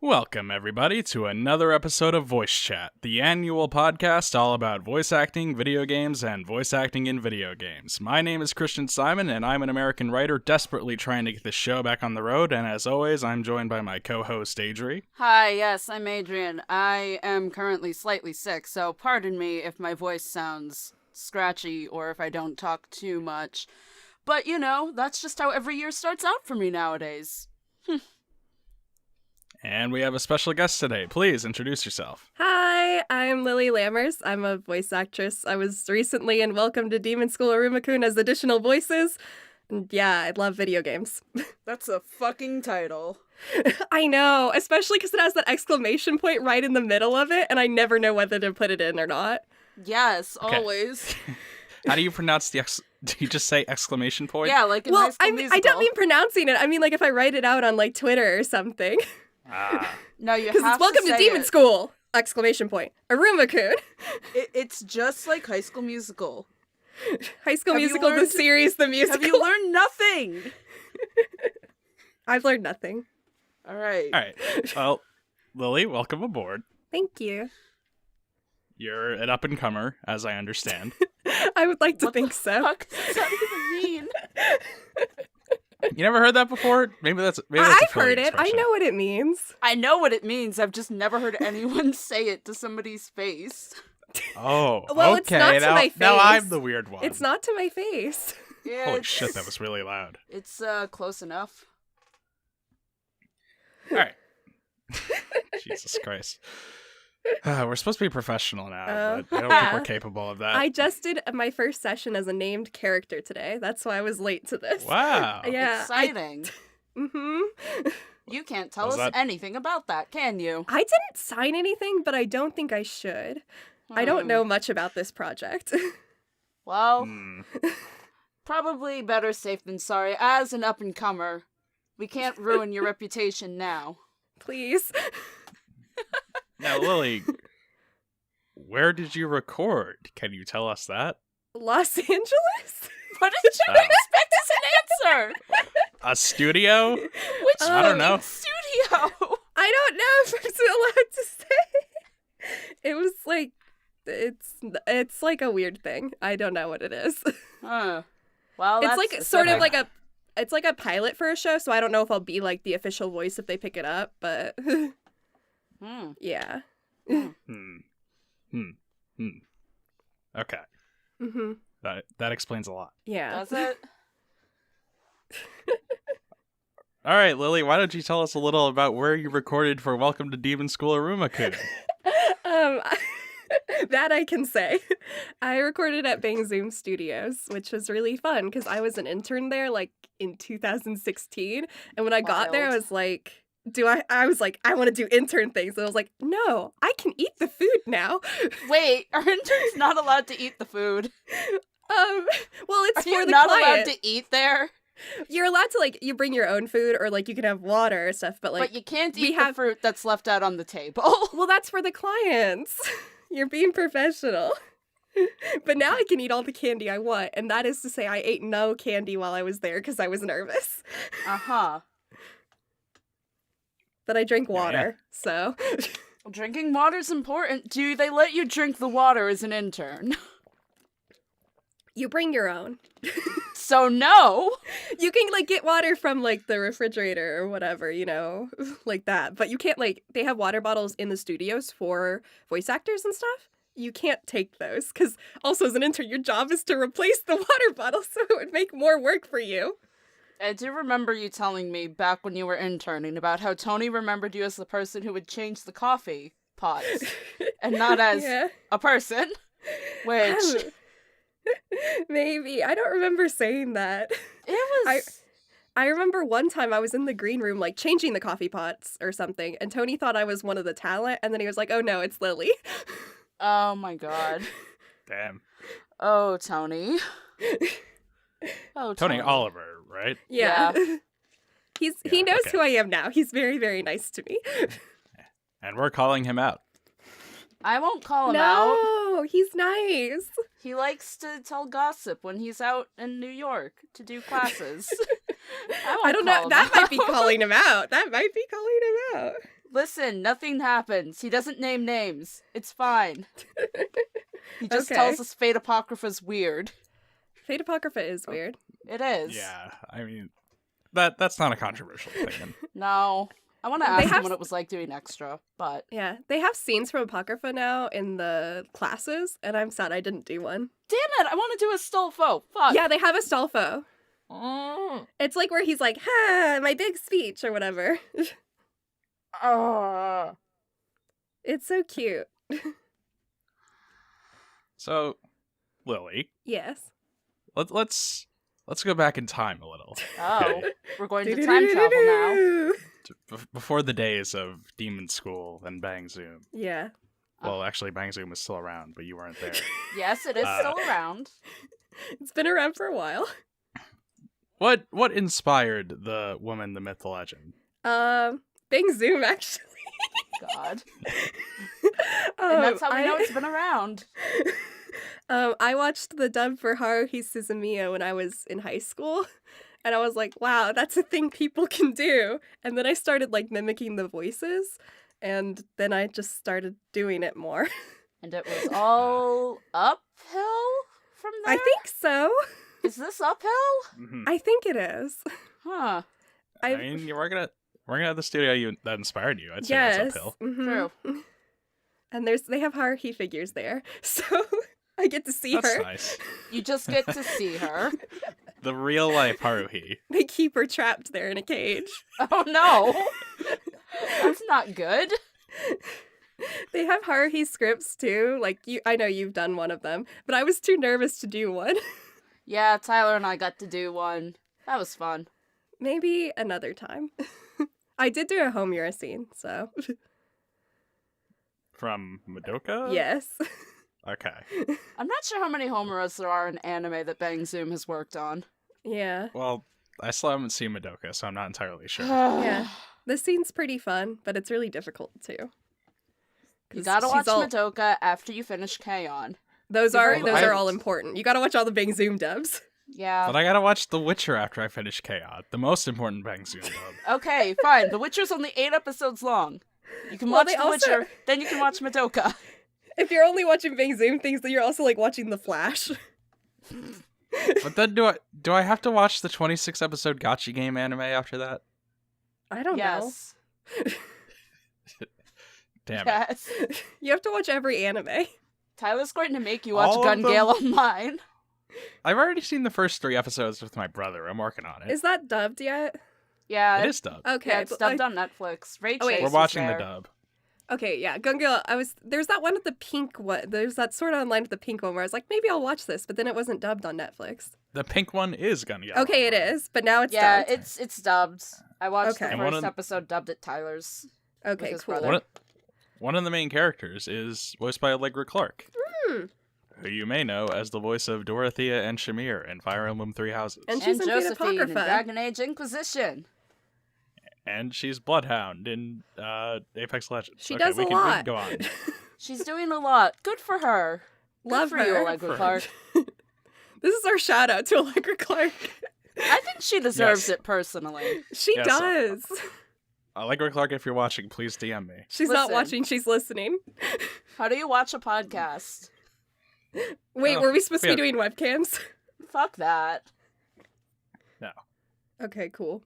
Welcome, everybody, to another episode of VoiceChat, the annual podcast all about voice acting, video games, and voice acting in video games. My name is Christian Simon, and I'm an American writer desperately trying to get this show back on the road, and as always, I'm joined by my co-host, Adri. Hi, yes, I'm Adrian. I am currently slightly sick, so pardon me if my voice sounds scratchy or if I don't talk too much. But, you know, that's just how every year starts out for me nowadays. And we have a special guest today. Please introduce yourself. Hi, I'm Lily Lammers. I'm a voice actress. I was recently in Welcome to Demon School Arumakun as additional voices. And yeah, I love video games. That's a fucking title. I know, especially because it has that exclamation point right in the middle of it, and I never know whether to put it in or not. Yes, Okay. always. How do you pronounce the do you just say exclamation point? Yeah, like in High School I Musical. don't mean pronouncing it. I mean, like, if I write it out on, like, Twitter or something. No, you have Because it's Welcome to say Demon it. School! Exclamation point. Arumakun. It's just like High School Musical. High School Have you Musical, the learned- series, the musical. Have you learned nothing? I've learned nothing. All right. All right. Well, Lily, welcome aboard. Thank you. You're an up-and-comer, as I understand. I would like to What think the so. fuck does that even mean? You never heard that before? Maybe that's a I've Philly heard it. I expression. know what it means. I know what it means. I've just never heard anyone say it to somebody's face. Oh, Well, okay. it's not to now, my now face. I'm the weird one. It's not to my face. Yeah, Holy shit, that was really loud. It's close enough. All right. Jesus Christ. We're supposed to be professional now, but I don't think we're capable of that. I just did my first session as a named character today. That's why I was late to this. Wow. Yeah. Exciting. Mm-hmm. You can't tell Was us that- anything about that, can you? I didn't sign anything, but I don't think I should. I don't know much about this project. Well, Hmm. probably better safe than sorry. As an up-and-comer, we can't ruin your reputation now. Please. Now, Lily, where did you record? Can you tell us that? Los Angeles? What did you expect as an answer? A studio? Which I don't know. studio? I don't know if I'm still allowed to say. It was like, it's like a weird thing. I don't know what it is. Huh. Well, It's that's like sort of specific. it's like a pilot for a show, so I don't know if I'll be like the official voice if they pick it up, but yeah. Okay. Mm-hmm. That explains a lot. Yeah. Does it? All right, Lily, why don't you tell us a little about where you recorded for Welcome to Demon School Arumakun? That I can say. I recorded at Bang Zoom Studios, which was really fun because I was an intern there like in 2016, and when I got there, I Wild. was like, I want to do intern things. And I was like, no, I can eat the food now. Wait, are interns not allowed to eat the food? Well, it's Are for you the not client. allowed to eat there? You're allowed to like you bring your own food or like you can have water or stuff, but like But you can't we eat have- the fruit that's left out on the table. well, that's for the clients. You're being professional. But now I can eat all the candy I want, and that is to say I ate no candy while I was there because I was nervous. Uh-huh. But I drank Yeah. water, so Drinking water's important. Do they let you drink the water as an intern? you bring your own. So no. You can like get water from like the refrigerator or whatever, you know, like that. But you can't like they have water bottles in the studios for voice actors and stuff. You can't take those because also as an intern, your job is to replace the water bottle, so it would make more work for you. I do remember you telling me back when you were interning about how Tony remembered you as the person who would change the coffee pots and not as Yeah. a person. Which Maybe. I don't remember saying that. it was I remember one time I was in the green room, like, changing the coffee pots or something, and Tony thought I was one of the talent, and then he was like, oh no, it's Lily. Oh my god. Damn. Oh, Tony. Oh, Tony Oliver, right? Yeah. He Yeah, knows okay. who I am now. He's very, very nice to me. And we're calling him out. I won't call him out. No, he's nice. He likes to tell gossip when he's out in New York to do classes. I don't know. call him That might be out. calling him out. That might be calling him out. Listen, nothing happens. He doesn't name names. It's fine. He just tells us Fate Apocrypha's weird. Fate Apocrypha is weird. It is. Yeah, I mean, that's not a controversial thing. No. I want to ask him what it was like doing extra, but... Yeah, they have scenes from Apocrypha now in the classes, and I'm sad I didn't do one. Damn it, I want to do a Stolfo. Fuck. Yeah, they have a Stolfo. It's like where he's like, ha, my big speech, or whatever. It's so cute. So, Lily. Yes. Let's go back in time a little. Oh, we're going to time travel now. Before the days of Demon School and Bang Zoom. Yeah. Well, actually, Bang Zoom was still around, but you weren't there. Yes, it is still around. It's been around for a while. What inspired the woman, the myth, the legend? Bang Zoom, actually. God. And that's how we know it's been around. I watched the dub for Haruhi Suzumiya when I was in high school, and I was like, wow, that's a thing people can do. And then I started, like, mimicking the voices, and then I just started doing it more. And it was all uphill from there? I think so. Is this uphill? Mm-hmm. I think it is. Huh. I mean, you're working at the studio that inspired you. I'd say that's uphill. Mm-hmm. True. And they have Haruhi figures there, so I get to see That's her. nice. You just get to see her. The real life Haruhi. They keep her trapped there in a cage. Oh no! That's not good. They have Haruhi scripts too. Like I know you've done one of them, but I was too nervous to do one. Yeah, Tyler and I got to do one. That was fun. Maybe another time. I did do a Homura scene, so. From Madoka? Yes. Okay. I'm not sure how many Homeras there are in anime that Bang Zoom has worked on. Yeah. Well, I still haven't seen Madoka, so I'm not entirely sure. Yeah. The scene's pretty fun, but it's really difficult too. You gotta watch Madoka after you finish K-On! Those are all important. You gotta watch all the Bang Zoom dubs. Yeah. But I gotta watch The Witcher after I finish K-On! The most important Bang Zoom dub. Okay, fine. The Witcher's only 8 episodes long. You can watch The Witcher, then you can watch Madoka. If you're only watching Bang Zoom things, then you're also like watching The Flash. But then do I have to watch the 26 episode Gacha game anime after that? I don't know. Damn Yes. You have to watch every anime. Tyler's going to make you watch All of Gun Gale Online. I've already seen the first 3 episodes with my brother. I'm working on it. Is that dubbed yet? Yeah. It is dubbed. Okay. Yeah, it's dubbed on Netflix. We're watching the dub. Okay, yeah, Gun Gale, there's that one with the pink one, there's that Sword Online with the pink one where I was like, maybe I'll watch this, but then it wasn't dubbed on Netflix. The pink one is Gun Gale. Okay, it is, but now it's dubbed. dubbed. Yeah, it's dubbed. I watched the And first episode dubbed at Tyler's. Okay, his cool. brother. One of the main characters is voiced by Allegra Clark, who you may know as the voice of Dorothea and Shamir in Fire Emblem Three Houses. And she's in Fate Josephine in Apocrypha. Dragon Age Inquisition. And she's Bloodhound in Apex Legends. She okay, does we a can lot. go on. She's doing a lot. Good for her. Love Good for her. you, Allegra Clark. This is our shout out to Allegra Clark. I think she deserves Yes. it personally. She Yes, does. Allegra Clark, if you're watching, please DM me. She's not Listen. watching, she's listening. How do you watch a podcast? Wait, Oh, were we supposed to be yeah. doing webcams? Fuck that. No. Okay, cool.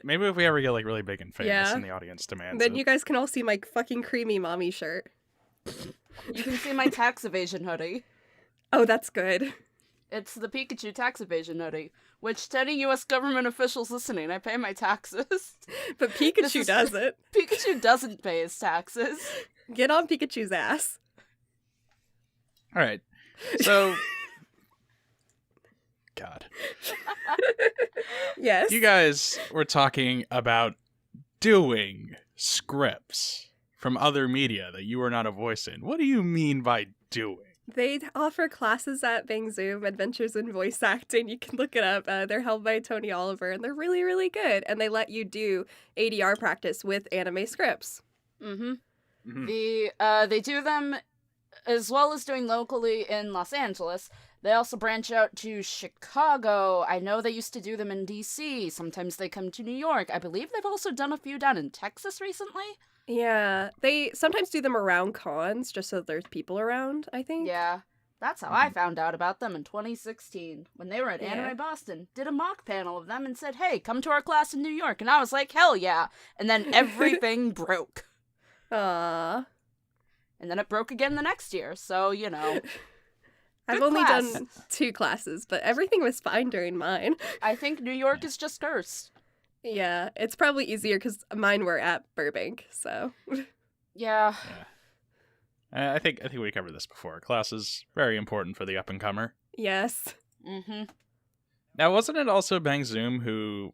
Maybe if we ever get like really big and famous Yeah. and the audience demands Then it. you guys can all see my fucking creamy mommy shirt. You can see my tax evasion hoodie. Oh, that's good. It's the Pikachu tax evasion hoodie, which to any U.S. government officials listening, I pay my taxes. But Pikachu doesn't. Pikachu doesn't pay his taxes. Get on Pikachu's ass. All right. So, God. Yes. You guys were talking about doing scripts from other media that you were not a voice in. What do you mean by doing? They offer classes at Bang Zoom, Adventures in Voice Acting. You can look it up. They're held by Tony Oliver, and they're really, really good. And they let you do ADR practice with anime scripts. Mm-hmm. Mhm. They do them as well as doing locally in Los Angeles. They also branch out to Chicago. I know they used to do them in DC. Sometimes they come to New York. I believe they've also done a few down in Texas recently. Yeah, they sometimes do them around cons just so there's people around, I think. Yeah. That's how I found out about them in 2016, when they were at Anime Boston, did a mock panel of them and said, hey, come to our class in New York. And I was like, hell yeah. And then everything broke. Aww. And then it broke again the next year, so, you know. I've Good only class. done 2 classes, but everything was fine during mine. I think New York is just cursed. Yeah, it's probably easier because mine were at Burbank, so. Yeah. I think we covered this before. Class is very important for the up-and-comer. Yes. Mm-hmm. Now, wasn't it also Bang Zoom who...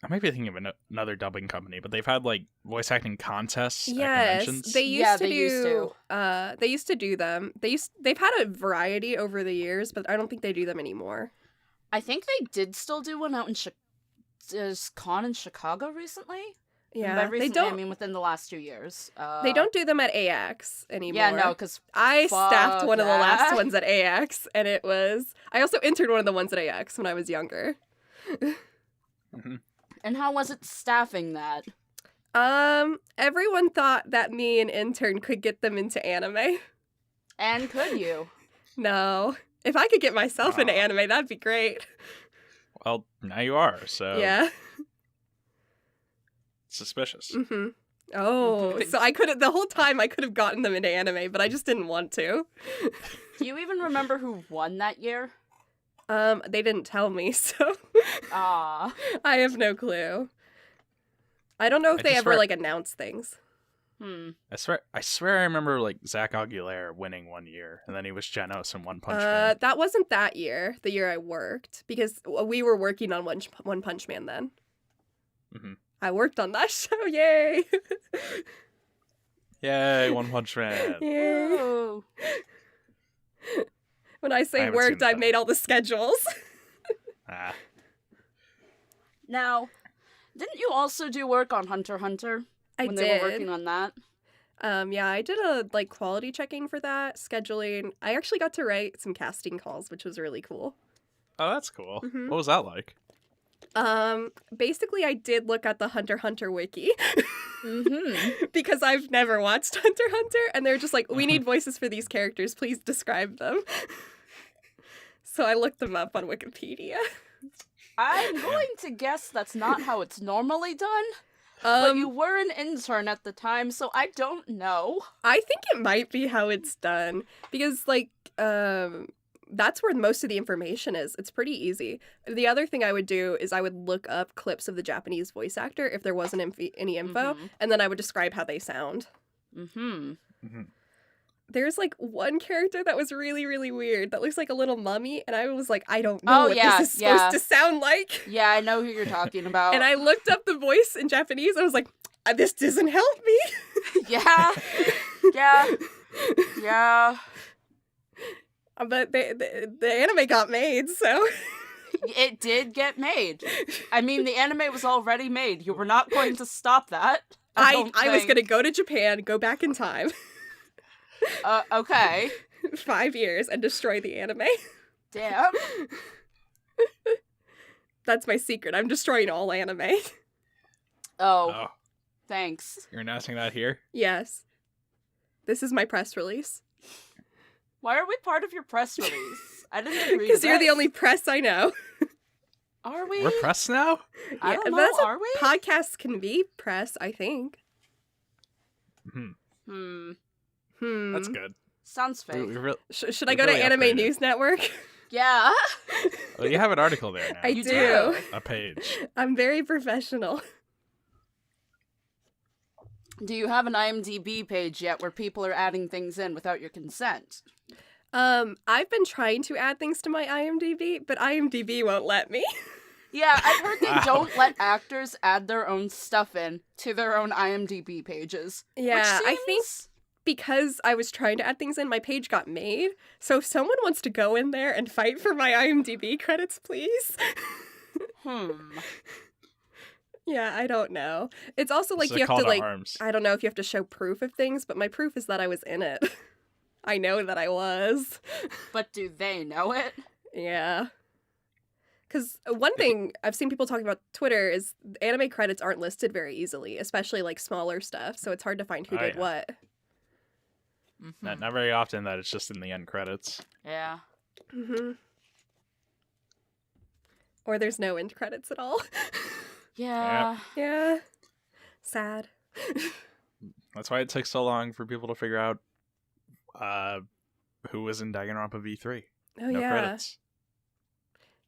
I might be thinking of another dubbing company, but they've had, like, voice acting contests at conventions? They used to used do. to. They used to do them. They've had a variety over the years, but I don't think they do them anymore. I think they did still do one out in con in Chicago recently. Yeah, By recently, they don't. I mean within the last 2 years. They don't do them at AX anymore. Yeah, no, because I staffed fuck one of the last that. ones at AX, and it was. I also interned one of the ones at AX when I was younger. Mm-hmm. And how was it staffing that? Everyone thought that me, an intern, could get them into anime. And could you? No. If I could get myself into Aw. anime, that'd be great. Well, now you are, so... Yeah. Suspicious. Mm-hmm. Oh, so I could have, the whole time I could have gotten them into anime, but I just didn't want to. Do you even remember who won that year? They didn't tell me, so Ah. I have no clue. I don't know if I they just ever, re- like, announce things. I swear I remember, like, Zach Aguilera winning one year, and then he was Genos in One Punch Man. That wasn't that year, the year I worked, because we were working on One Punch Man then. Mm-hmm. I worked on that show, yay! Yay, One Punch Man. Yay! Whoa. When I say haven't worked, seen I that. made all the schedules. Ah. Now, didn't you also do work on Hunter x Hunter? I when did. they were working on that? Yeah, I did a quality checking for that, scheduling. I actually got to write some casting calls, which was really cool. Oh, that's cool. Mhm. What was that like? Basically I did look at the Hunter x Hunter wiki Mm-hmm. because I've never watched Hunter x Hunter, and they're just like, we need voices for these characters, please describe them. So I looked them up on Wikipedia. I'm going to guess that's not how it's normally done. But you were an intern at the time, so I don't know. I think it might be how it's done because, like, that's where most of the information is. It's pretty easy. The other thing I would do is I would look up clips of the Japanese voice actor if there wasn't any info, Mhm. and then I would describe how they sound. Mm-hmm. Mm-hmm. There's, like, one character that was really, really weird that looks like a little mummy, and I was like, I don't know what yeah, this is yeah. supposed to sound like. Yeah, I know who you're talking about. And I looked up the voice in Japanese, and I was like, this doesn't help me. Yeah. Yeah. Yeah. But the anime got made, so... It did get made. I mean, the anime was already made. You were not going to stop that. I don't was think. going to go to Japan, go back in time, Okay. 5 years, and destroy the anime. Damn. That's my secret. I'm destroying all anime. Oh, thanks. You're announcing that here? Yes. This is my press release. Why are we part of your press release? I didn't agree to Because you're the this. only press I know. Are we? We're pressed now? I don't know. that's what Are we? podcasts can be press, I think. Mm-hmm. Hmm. That's good. Sounds fake. Should I we've go really to Anime upgraded. News Network? Yeah. Well, you have an article there now. I You do. do. A page. I'm very professional. Do you have an IMDb page yet where people are adding things in without your consent? I've been trying to add things to my IMDb, but IMDb won't let me. Yeah, I've heard they Wow. don't let actors add their own stuff in to their own IMDb pages. Yeah, which I think seems- because I was trying to add things in, my page got made. So if someone wants to go in there and fight for my IMDb credits, please. Yeah, I don't know. It's also like It's a you have call to to like arms. I don't know if you have to show proof of things, but my proof is that I was in it. I know that I was. But do they know it? Yeah. Because one thing I've seen people talking about Twitter is anime credits aren't listed very easily, especially like smaller stuff, so it's hard to find who did what. Not very often that it's just in the end credits. Yeah. Or there's no end credits at all. Yeah. Yeah. Sad. That's why it took so long for people to figure out who was in Danganronpa V3. Oh, No yeah. credits.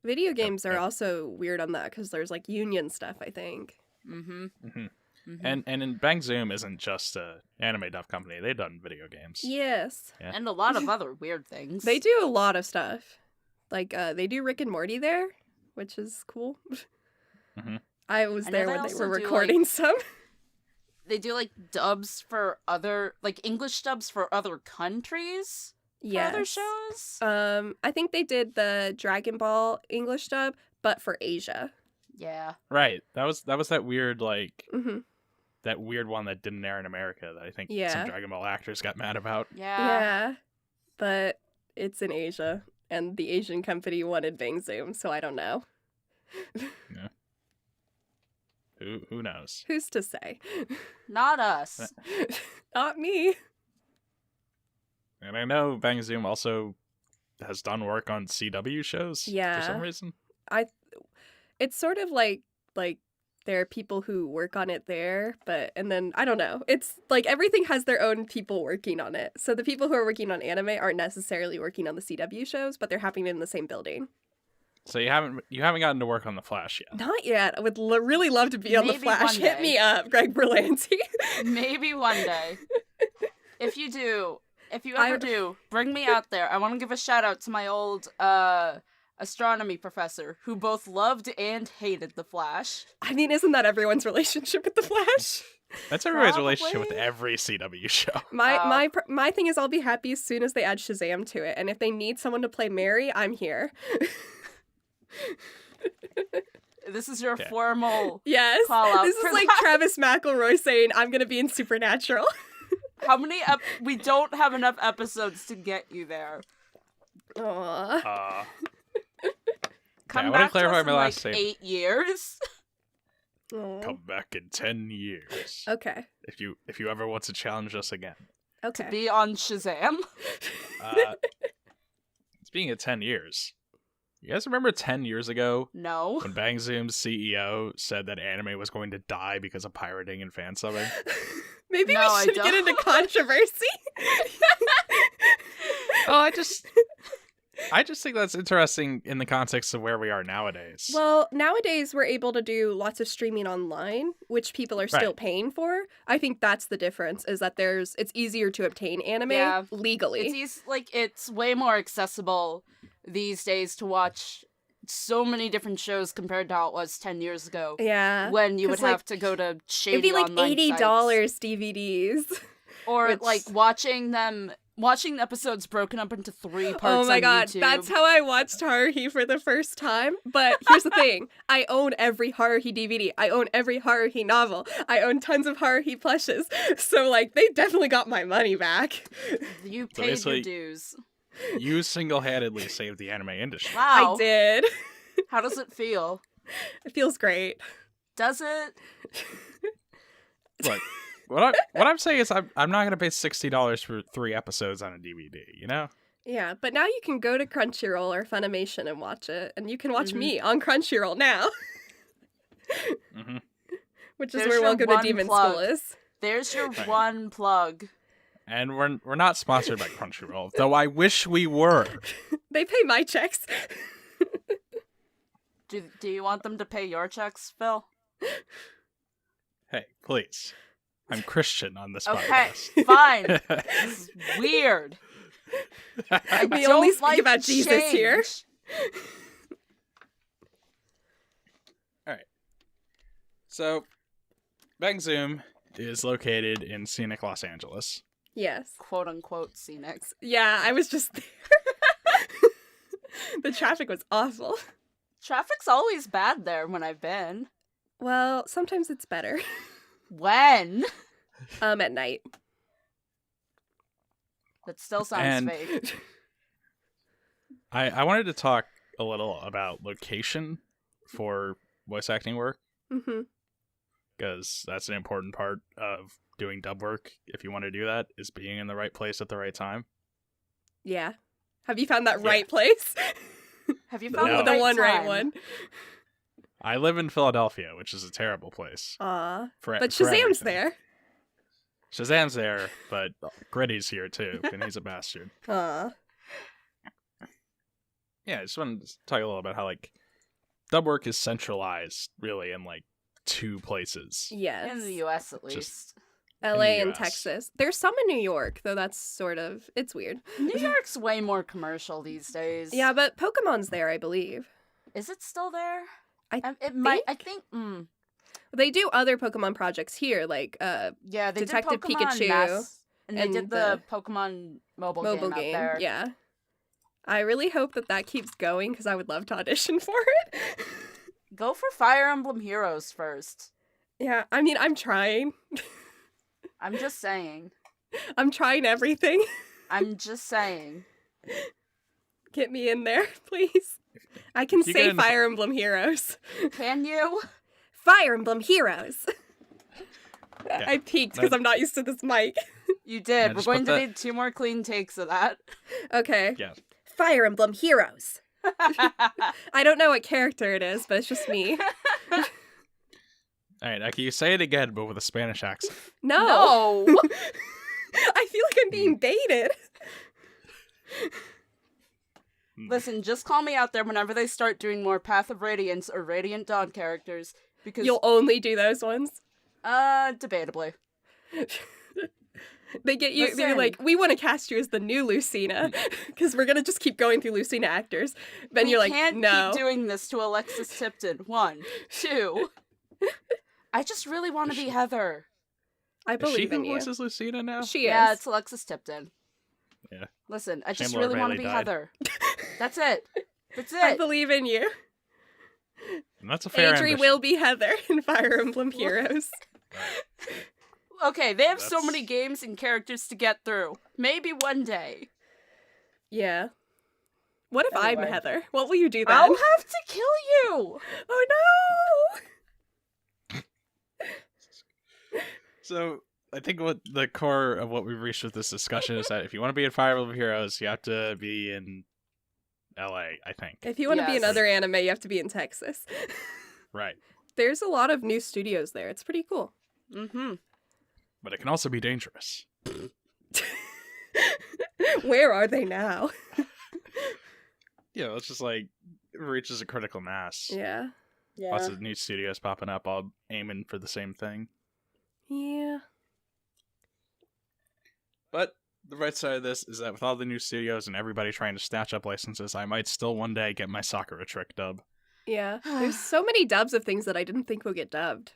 Video games are Yep. also weird on that because there's like union stuff, I think. And in Bang Zoom isn't just a anime dub company. They've done video games. Yes. Yeah. And a lot of other weird things. They do a lot of stuff. Like, they do Rick and Morty there, which is cool. I was I know there they when they also were do, recording like- some. They do like dubs for other, like English dubs for other countries. For other Yes. shows. I think they did the Dragon Ball English dub, but for Asia. Yeah. Right. That was that weird like Mm-hmm. that weird one that didn't air in America that I think Yeah. some Dragon Ball actors got mad about. Yeah, but it's in Asia, and the Asian company wanted Bang Zoom, so I don't know. Who knows? Who's to say? Not us. Not me. And I know Bang Zoom also has done work on CW shows for Yeah. some reason. It's sort of like there are people who work on it there, and then I don't know. It's like everything has their own people working on it. So the people who are working on anime aren't necessarily working on the CW shows, but they're happening in the same building. So you haven't gotten to work on The Flash yet. Not yet. I would really love to be on The Maybe Flash. one Hit day. me up, Greg Berlanti. Maybe one day. If you do, if you I- ever do, bring me out there. I want to give a shout out to my old astronomy professor who both loved and hated The Flash. I mean, isn't that everyone's relationship with The Flash? That's everybody's relationship with Probably. every CW show. My thing is I'll be happy as soon as they add Shazam to it, and if they need someone to play Mary, I'm here. This is your Okay. formal. Yes. Call out This is for like that. Travis McElroy saying, I'm gonna be in Supernatural. How many? We don't have enough episodes to get you there. Aww. Come I wanna back to clarify us my in last like statement. 8 years. Aw. Come back in 10 years. Okay. If you ever want to challenge us again. Okay. Be on Shazam. Speaking of 10 years, you guys remember 10 years ago No. when Bang Zoom's CEO said that anime was going to die because of pirating and fan subbing? Maybe No, I we should get don't. into controversy. Oh, I just think that's interesting in the context of where we are nowadays. Well, nowadays we're able to do lots of streaming online, which people are still Right. paying for. I think that's the difference, is that it's easier to obtain anime Yeah. legally. It's way more accessible these days to watch so many different shows compared to how it was 10 years ago. Yeah. When you would 'cause, like, have to go to shady It'd be like online $80 sites. DVDs. Or which- like watching the episodes broken up into 3 parts Oh my on god, YouTube. that's how I watched Haruhi for the first time. But here's the thing. I own every Haruhi DVD. I own every Haruhi novel. I own tons of Haruhi plushes. So like they definitely got my money back. You So paid your basically- dues. You single-handedly saved the anime industry. Wow. I did. How does it feel? It feels great. Does it? Look, what I'm saying is I'm not going to pay $60 for 3 episodes on a DVD, you know? Yeah, but now you can go to Crunchyroll or Funimation and watch it, and you can watch Mhm. me on Crunchyroll now, Mm-hmm. which is There's where your Welcome to one Demon plug. School is. There's your Right. one plug. And we're not sponsored by Crunchyroll, though I wish we were. They pay my checks. Do you want them to pay your checks, Phil? Hey, please. I'm Christian on this Okay, podcast. fine. This is weird. I We don't only speak like about Jesus here. change. So, Bang Zoom is located in scenic Los Angeles. Yes. Quote unquote scenic. Yeah, I was just there. The traffic was awful. Traffic's always bad there when I've been. Well, sometimes it's better. When? At night. That still sounds And- fake. I wanted to talk a little about location for voice acting work, Mm-hmm. because that's an important part of doing dub work. If you want to do that, is being in the right place at the right time. Yeah. Have you found that Yeah. right place? Have you No. found the the right one right time? one. I live in Philadelphia, which is a terrible place. Aw. For, But for Shazam's everything. there. Shazam's there, but Gritty's here too, and he's a bastard. Aw. Yeah, I just wanted to talk a little about how like dub work is centralized, really, in like 2 places. Yes. In the U.S. at Just- least. LA in the and US. Texas. There's some in New York, though that's sort of... It's weird. New York's way more commercial these days. Yeah, but Pokemon's there, I believe. Is it still there? I It might. I think. They do other Pokemon projects here, like Yeah, they Detective did Pokemon Pikachu and they and did the Pokemon mobile game out there. Yeah. I really hope that keeps going, because I would love to audition for it. Go for Fire Emblem Heroes first. Yeah, I mean, I'm trying. I'm just saying. I'm trying everything. I'm just saying. Get me in there, please. I can You say get in- Fire Emblem Heroes. Can you? Fire Emblem Heroes. Yeah, I peaked because I'm not used to this mic. You Yeah, did. We're just going put to that- need 2 more clean takes of that. Okay. Yeah. Fire Emblem Heroes. I don't know what character it is, but it's just me. All right, can you say it again, but with a Spanish accent? No. No. I feel like I'm being baited. Listen, just call me out there whenever they start doing more Path of Radiance or Radiant Dawn characters. Because, You'll only do those ones. debatably. They get you, they're Listen. like, we want to cast you as the new Lucina, because we're going to just keep going through Lucina actors. Then We you're like, can't no. keep doing this to Alexis Tipton. 1, 2. I just really want to be Heather. I Is she believe who in you. voices Lucina now? She Yeah, is. it's Alexis Tipton. Yeah. Listen, I just Shame really Laura want to Bailey be died. Heather. That's it. That's I it. believe in you. And that's a fair Adri ambition. will be Heather in Fire Emblem Heroes. Okay, they have so That's- many games and characters to get through. Maybe one day. Yeah. What if I'm Anyway. Heather? What will you do then? I'll have to kill you. Oh no! So I think what the core of what we've reached with this discussion is that if you want to be in Fire Emblem Heroes, you have to be in LA, I think. If you want to be in Yes. other anime, you have to be in Texas. Right. There's a lot of new studios there. It's pretty cool. Mm-hmm. But it can also be dangerous. Where are they now? Yeah, it's just like it reaches a critical mass. Yeah. Lots of new studios popping up, all aiming for the same thing. Yeah. But the right side of this is that with all the new studios and everybody trying to snatch up licenses, I might still one day get my Sakura trick dub. Yeah. There's so many dubs of things that I didn't think would get dubbed.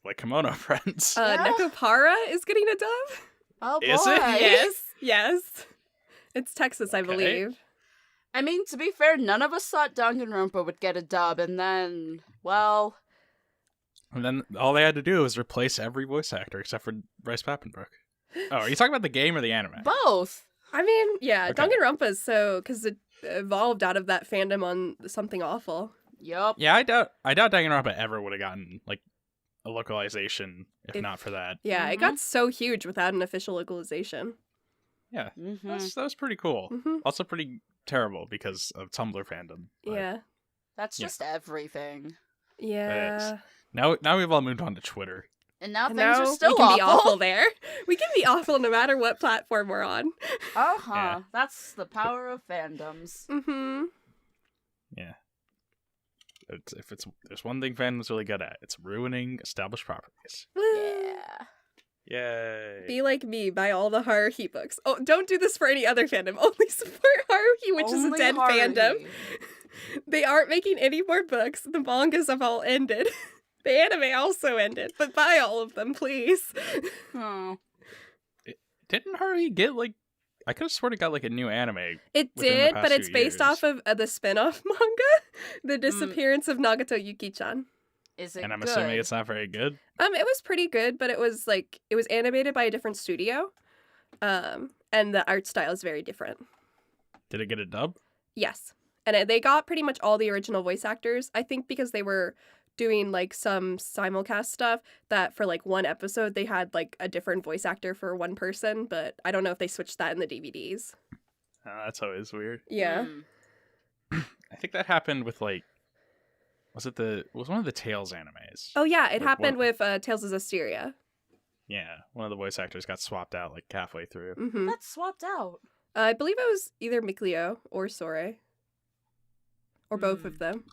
Like Kimono Friends. Yeah. Nekopara is getting a dub? Oh boy. Is it? Yes. It's Texas, I Okay. believe. I mean, to be fair, none of us thought Danganronpa would get a dub, and then, well, And then all they had to do was replace every voice actor except for Bryce Papenbrook. Oh, are you talking about the game or the anime? both. I mean, yeah, Okay. Danganronpa is so, because it evolved out of that fandom on Something Awful. Yup. Yeah, I doubt Danganronpa ever would have gotten like a localization if If- not for that. Yeah, it got so huge without an official localization. Yeah, Mm-hmm. that was pretty cool. Hmm. Also pretty terrible because of Tumblr fandom. but Yeah. That's Yeah. just everything. Yeah. Now we've all moved on to Twitter. And now And things now are still we can awful. be awful there. We can be awful no matter what platform we're on. Uh-huh. Yeah. That's the power of fandoms. Mm-hmm. Yeah. There's one thing fandom's really good at, it's ruining established properties. Yeah. Yay. Be like me, buy all the Haruhi books. Oh, don't do this for any other fandom. Only support Haruhi, which is a Only dead Haruhi. fandom. They aren't making any more books. The mangas have all ended. The anime also ended. But buy all of them, please. Oh. Didn't Haruhi get like I could have sworn it got like a new anime. It Within the did, past but it's few based years. off of the spin-off manga, The Disappearance of Nagato Yuki-chan. Is it And I'm good? assuming it's not very good. It was pretty good, but it was animated by a different studio. and the art style is very different. Did it get a dub? Yes. And they got pretty much all the original voice actors, I think, because they were doing like some simulcast stuff that for like one episode they had like a different voice actor for one person, but I don't know if they switched that in the DVDs. That's always weird. Yeah. I think that happened with like, was one of the Tales animes? Oh yeah, it Like, happened what? with Tales of Zestiria. Yeah, one of the voice actors got swapped out like halfway through. Mm-hmm. That's swapped out. I believe it was either Mikleo or Sore. Or both of them.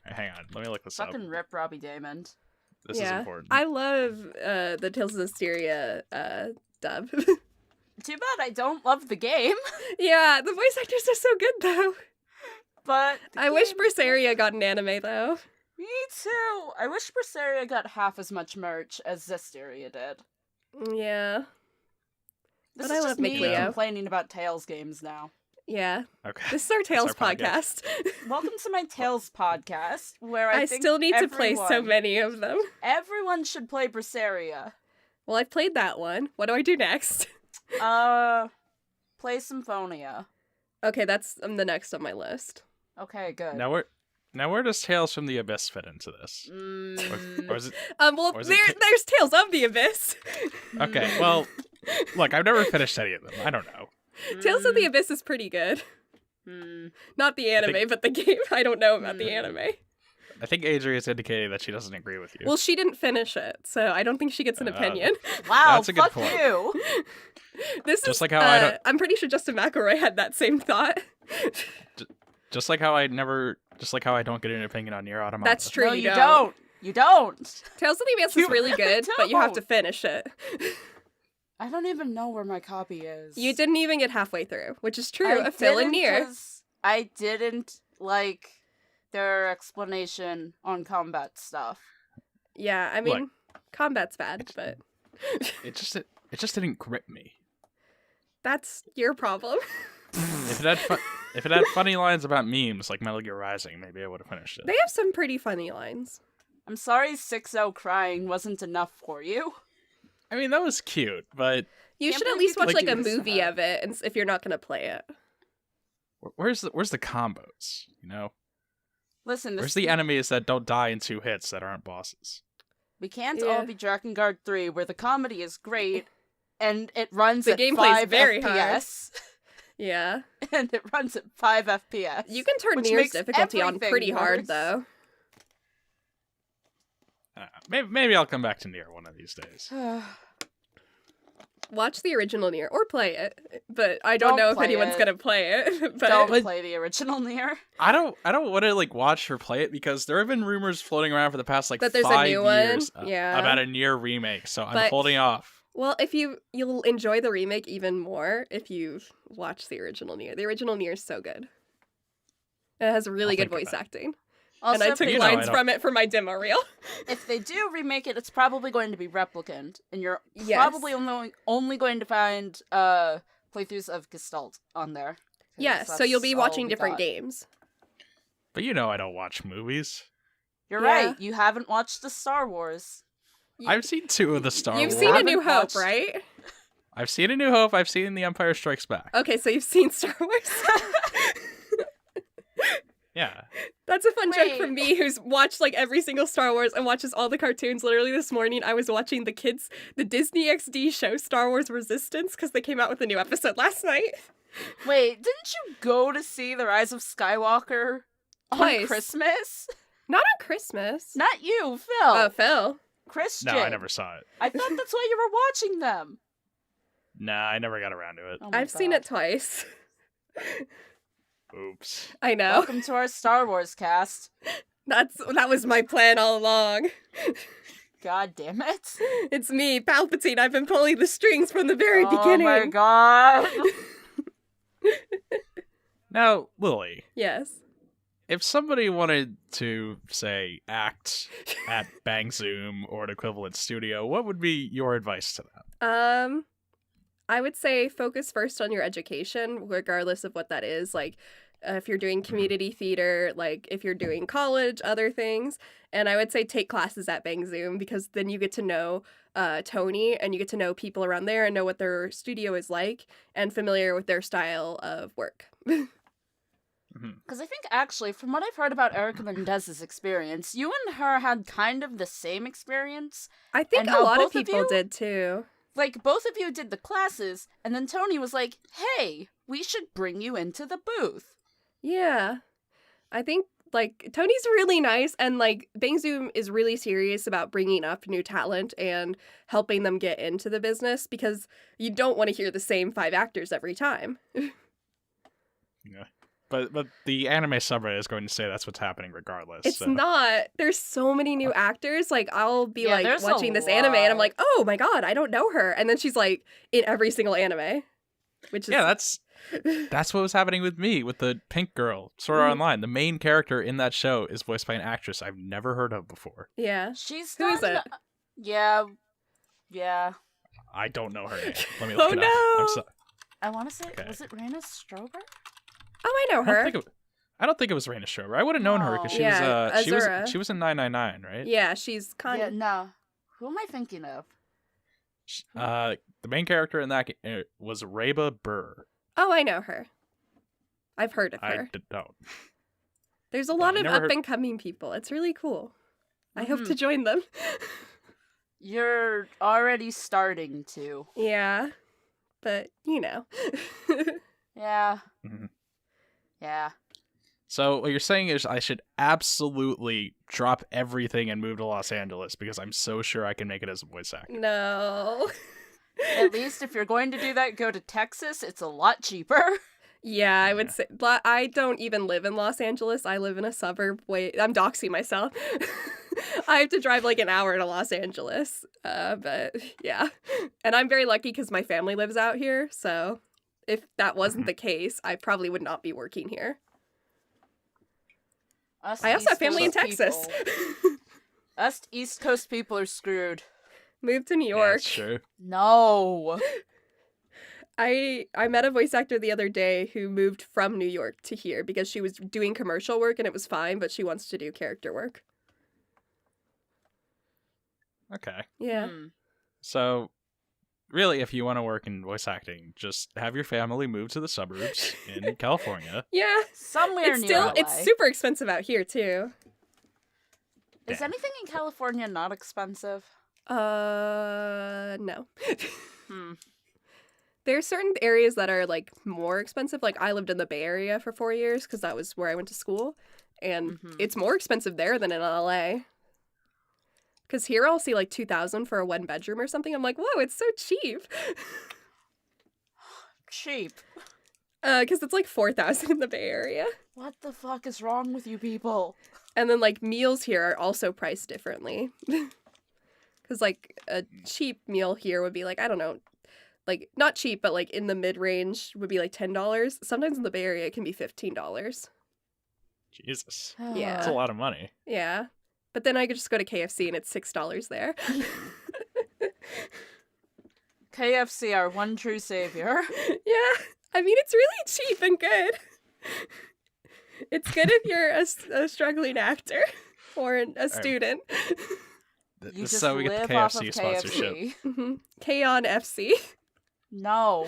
Hang on, let me look this up. Fucking rip Robbie Damon. This is important. I love the Tales of Zestiria dub. Too bad I don't love the game, Yeah, the voice actors are so good though. but I wish Berseria got an anime though. Me too. I wish Berseria got half as much merch as Zestiria did. Yeah. This But is I just love me Mikleo. complaining about Tales games now. Yeah. Okay. This is our Tales our podcast. Welcome to my Tales podcast, where I think still need to play so everyone- many of them. Everyone should play Berseria. Well, I've played that one. What do I do next? Play Symphonia. Okay, that's the next on my list. Okay, good. Now where does Tales from the Abyss fit into this? Or is it Well, Or is it there's Tales of the Abyss. okay? Well, look, I've never finished any of them. I don't know. Tales of the Abyss is pretty good. Not the anime, but the game. I don't know about the anime. I think Adri is indicating that she doesn't agree with you. Well, she didn't finish it, so I don't think she gets an opinion. Wow, That's a good fuck point. you. This Just is like how I don't- I'm pretty sure Justin McElroy had that same thought. Just like how I don't get an opinion on Nier Automata. That's true. No, you you don't. You don't. Tales of the Abyss You is really good, but you have to don't. finish it. I don't even know where my copy is. You didn't even get halfway through, which is true. I A Phil and didn't Nier. 'cause I didn't like their explanation on combat stuff. Yeah, I mean, combat's bad, but It just didn't grip me. that's your problem. If it had funny lines about memes like Metal Gear Rising, maybe I would have finished it. They have some pretty funny lines. I'm sorry 6-0 crying wasn't enough for you. I mean, that was cute, but You Can't should at believe least you watch could like a do this to movie her. of it, and if you're not gonna play it. where's the combos? You know, Listen, where's the enemies that don't die in 2 hits that aren't bosses? we can't Yeah. all be Drakengard 3, where the comedy is great, and it runs The at gameplay's 5 very FPS. Yeah, And it runs at 5 FPS. you can turn which Nier's makes difficulty on everything pretty hard worse. though. Maybe I'll come back to Nier one of these days. Watch the original Nier or play it, but I don't Don't know if play anyone's it. gonna play it. But Don't play the original Nier. I don't want to like watch or play it because there have been rumors floating around for the past like That there's a 5 new one? years Yeah. about a Nier remake. So I'm But- holding off. well, if you'll enjoy the remake even more if you watch the original Nier. The original Nier is so good. It has really I'll good think of voice that. acting. Also, And I took You know I lines don't- from it for my demo reel. if they do remake it, it's probably going to be Replicant, and you're Yes. probably only going to find playthroughs of Gestalt on there. 'Cause Yeah, so you'll be that's all watching we different got. games. But you know I don't watch movies. You're Yeah. right. You haven't watched the Star Wars. I've seen 2 of the Star You've Wars. seen A haven't New Hope, watched- right? I've seen A New Hope. I've seen The Empire Strikes Back. Okay, so you've seen Star Wars. Yeah. That's a fun joke Wait. from me, who's watched like every single Star Wars and watches all the cartoons. Literally this morning, I was watching the Disney XD show Star Wars Resistance because they came out with a new episode last night. Wait, didn't you go to see The Rise of Skywalker on Twice. Christmas? Not on Christmas. Not you, Phil. Oh, Phil. Christian. No, I never saw it. I thought that's why you were watching them. Nah, I never got around to it. Oh my I've seen God. it twice. Oops. I know. Welcome to our Star Wars cast. That was my plan all along. God damn it. It's me, Palpatine. I've been pulling the strings from the very beginning. Oh my god. Now, Lily, Yes. if somebody wanted to, say, act at Bang Zoom or an equivalent studio, what would be your advice to them? I would say focus first on your education, regardless of what that is. Like, if you're doing community theater, like if you're doing college, other things. And I would say take classes at Bang Zoom because then you get to know Tony and you get to know people around there and know what their studio is like and familiar with their style of work. Because I think, actually, from what I've heard about Erica Mendez's experience, you and her had kind of the same experience. I think And a how lot of both of people you- did too. Like, both of you did the classes, and then Tony was like, hey, we should bring you into the booth. Yeah. I think, like, Tony's really nice, and, like, Bang Zoom is really serious about bringing up new talent and helping them get into the business because you don't want to hear the same 5 actors every time. Yeah. But the anime subreddit is going to say that's what's happening regardless. It's so. not. There's so many new actors. Like, I'll be, Yeah, like, there's a watching this anime, and I'm lot. like, oh my god, I don't know her. And then she's, like, in every single anime. Which is... Yeah, that's what was happening with me with the pink girl, Sword Art Online. The main character in that show is voiced by an actress I've never heard of before. Yeah. She's Who is it? Yeah. I don't know her name. Let me Oh, look it up. I'm no! so- I want to say, Okay. was it Raina Strober? Oh, I know her. I don't think it was Raina Strober. I would have known her because she Yeah, was Azura. she was in 999, right? Yeah, she's kind Yeah, of... no. Who am I thinking of? The main character in that was Reba Burr. Oh, I know her. I've heard of her. Don't. There's a lot I of never heard- up-and-coming people. It's really cool. I hope Mhm. to join them. You're already starting to. Yeah. But, you know. Yeah. Mhm. Yeah. So what you're saying is I should absolutely drop everything and move to Los Angeles because I'm so sure I can make it as a voice actor. No. At least if you're going to do that, go to Texas. It's a lot cheaper. Yeah, I would say... I don't even live in Los Angeles. I live in a suburb. Wait, I'm doxing myself. I have to drive like an hour to Los Angeles. But, yeah. And I'm very lucky because my family lives out here. So if that wasn't the case, I probably would not be working here. Us I also have East family in Coast Texas. people- Us East Coast people are screwed. Move to New Yeah, York. that's true. No. I met a voice actor the other day who moved from New York to here because she was doing commercial work and it was fine, but she wants to do character work. Okay. Yeah. So really, if you want to work in voice acting, just have your family move to the suburbs in California. Yeah. Somewhere It's near still LA. it's super expensive out here too. Is anything in California not expensive? No. Hmm. There are certain areas that are like more expensive. Like I lived in the Bay Area for 4 years because that was where I went to school, and it's more expensive there than in LA. Because here I'll see like 2,000 for a 1-bedroom or something. I'm like, whoa, it's so cheap. Cheap. Because it's like 4,000 in the Bay Area. What the fuck is wrong with you people? And then like meals here are also priced differently. Because like a cheap meal here would be like, I don't know, like not cheap, but like in the mid-range would be like $10. Sometimes in the Bay Area it can be $15. Jesus. Yeah. That's a lot of money. Yeah. But then I could just go to KFC and it's $6 there. KFC, our one true savior. Yeah. I mean, it's really cheap and good. It's good if you're a struggling actor or a student. You This is just how we get live the off of KFC sponsorship. KFC. Mm-hmm. K-On FC. No.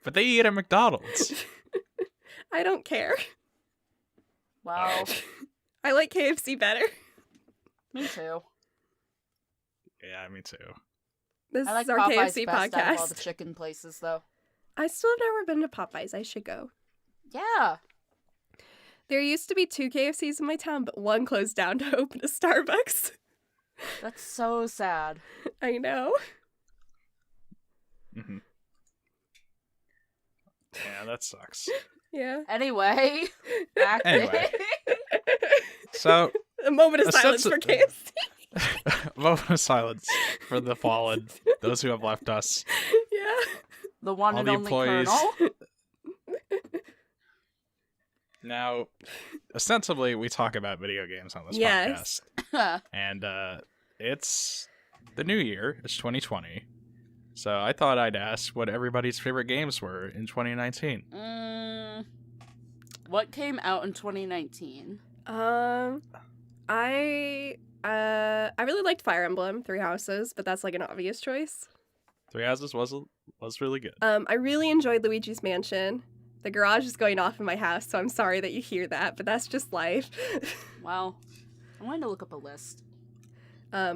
But they eat at McDonald's. I don't care. Wow. I like KFC better. Me too. Yeah, me too. This I like is our Popeye's KFC best out of all the podcast. chicken places, though. I still have never been to Popeyes. I should go. Yeah. There used to be 2 KFCs in my town, but one closed down to open a Starbucks. That's so sad. I know. Hmm. Yeah, that sucks. Yeah. Anyway. Back Anyway. So, A moment of A silence sense for of- KFC. moment of silence for the fallen, those who have left us. Yeah. The one All and the only employees. Colonel. Now, ostensibly, we talk about video games on this Yes. podcast. And it's the new year. It's 2020. So I thought I'd ask what everybody's favorite games were in 2019. what came out in 2019? I really liked Fire Emblem Three Houses, but that's like an obvious choice. Three Houses was really good. I really enjoyed Luigi's Mansion. The garage is going off in my house, so I'm sorry that you hear that, but that's just life. Well, I'm going to look up a list. I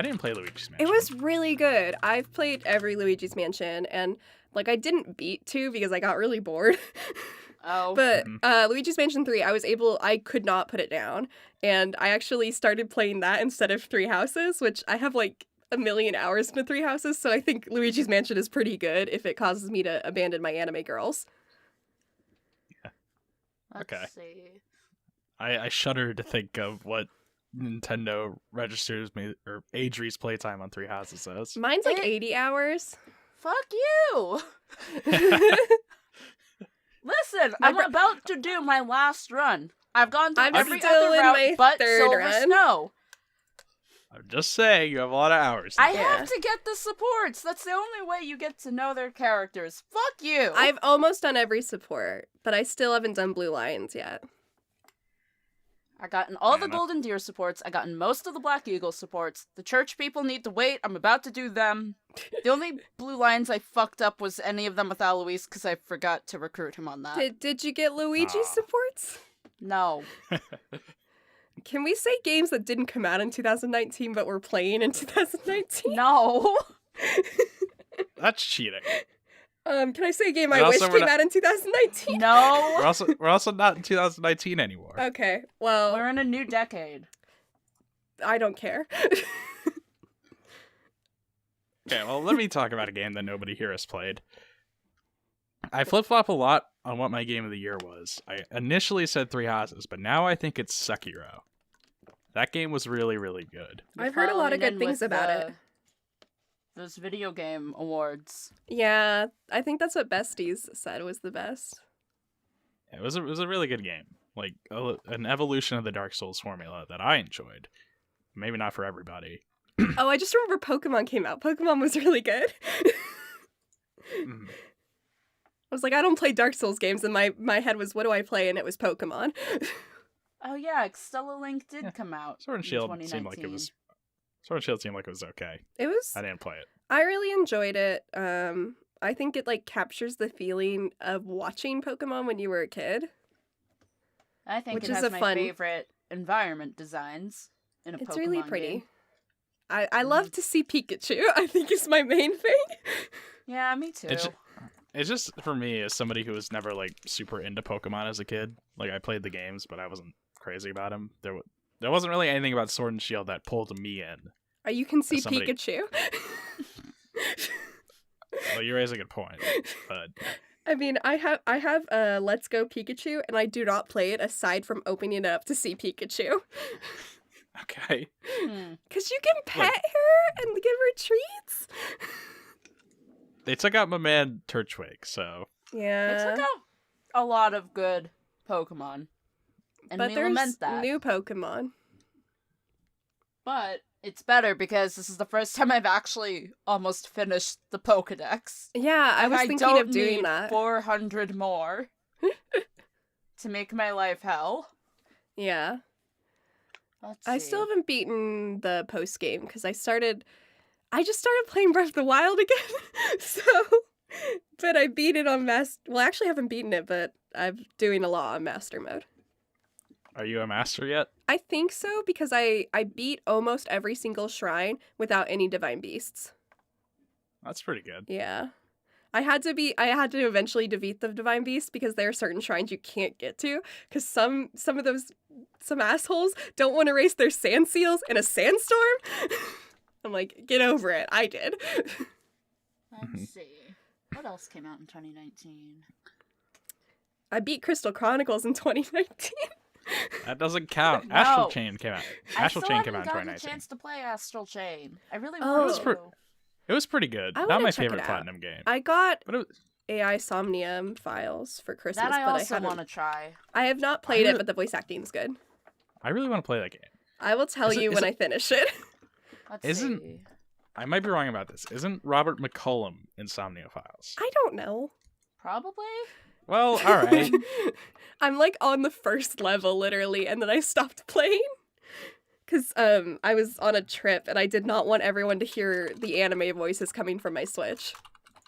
didn't play Luigi's Mansion. It was really good. I've played every Luigi's Mansion, and like I didn't beat 2 because I got really bored. Oh. But Luigi's Mansion 3, I could not put it down, and I actually started playing that instead of Three Houses, which I have like a million hours into Three Houses, so I think Luigi's Mansion is pretty good if it causes me to abandon my anime girls. Let's see. I shudder to think of what Nintendo registers me or Adri's playtime on Three Houses is. Mine's like 80 hours. Fuck you! Listen, I'm about to do my last run. I've gone to every other route but Silver Snow. I'm just saying, you have a lot of hours. I have to get the supports. That's the only way you get to know their characters. Fuck you! I've almost done every support, but I still haven't done Blue Lions yet. I gotten all the Golden Deer supports. I gotten most of the Black Eagle supports. The church people need to wait. I'm about to do them. The only Blue Lions I fucked up was any of them with Alois because I forgot to recruit him on that. Did you get Luigi's supports? No. Can we say games that didn't come out in 2019 but were playing in 2019? No. That's cheating. Can I say a game I wish came out in 2019? No. We're also not in 2019 anymore. Okay, well... We're in a new decade. I don't care. Okay, well, let me talk about a game that nobody here has played. I flip-flop a lot on what my game of the year was. I initially said Three Houses, but now I think it's Sekiro. That game was really, really good. I've heard a lot of good things about it. Those video game awards. Yeah, I think that's what Besties said was the best. It was a really good game. Like, an evolution of the Dark Souls formula that I enjoyed. Maybe not for everybody. Oh, I just remember Pokemon came out. Pokemon was really good. I was like, I don't play Dark Souls games, and my head was, what do I play? And it was Pokemon. Oh yeah, Extella Link did come out. Sword and Shield seemed like it was. Sword and Shield seemed like it was okay. It was. I didn't play it. I really enjoyed it. I think it like captures the feeling of watching Pokemon when you were a kid. I think it has my favorite environment designs in a Pokemon game. It's really pretty. I love to see Pikachu. I think is my main thing. Yeah, me too. It's just for me as somebody who was never like super into Pokemon as a kid. Like I played the games, but I wasn't crazy about them. There wasn't really anything about Sword and Shield that pulled me in. You can see Pikachu. Well, you raise a good point, but I mean, I have Let's Go Pikachu, and I do not play it aside from opening it up to see Pikachu. Okay. Because you can pet her and give her treats. They took out my man Turtwig, so yeah, they took out a lot of good Pokemon, and but we there's lament that. New Pokemon. But it's better because this is the first time I've actually almost finished the Pokedex. Yeah, I was thinking of doing that. 400 more to make my life hell. Yeah. I still haven't beaten the post game because I just started playing Breath of the Wild again. But I beat it on well, I actually haven't beaten it, but I'm doing a lot on Master Mode. Are you a master yet? I think so, because I beat almost every single shrine without any divine beasts. That's pretty good. Yeah. I had to eventually defeat the divine beast because there are certain shrines you can't get to because some assholes don't want to race their sand seals in a sandstorm. I'm like, get over it. I did. Let's see. What else came out in 2019? I beat Crystal Chronicles in 2019. That doesn't count. No. Astral Chain came out. Astral Chain came out in 2019. I still haven't gotten a chance to play Astral Chain. I really want to. It was pretty good. Not my favorite Platinum game. I got AI Somnium files for Christmas, that I but also want to try. I have not played it, but the voice acting's good. I really want to play that game. I will tell you when I finish it. Let's see. I might be wrong about this. Isn't Robert McCullum in Somnia Files? I don't know. Probably. Well, all right. I'm like on the first level, literally, and then I stopped playing. Because I was on a trip, and I did not want everyone to hear the anime voices coming from my Switch.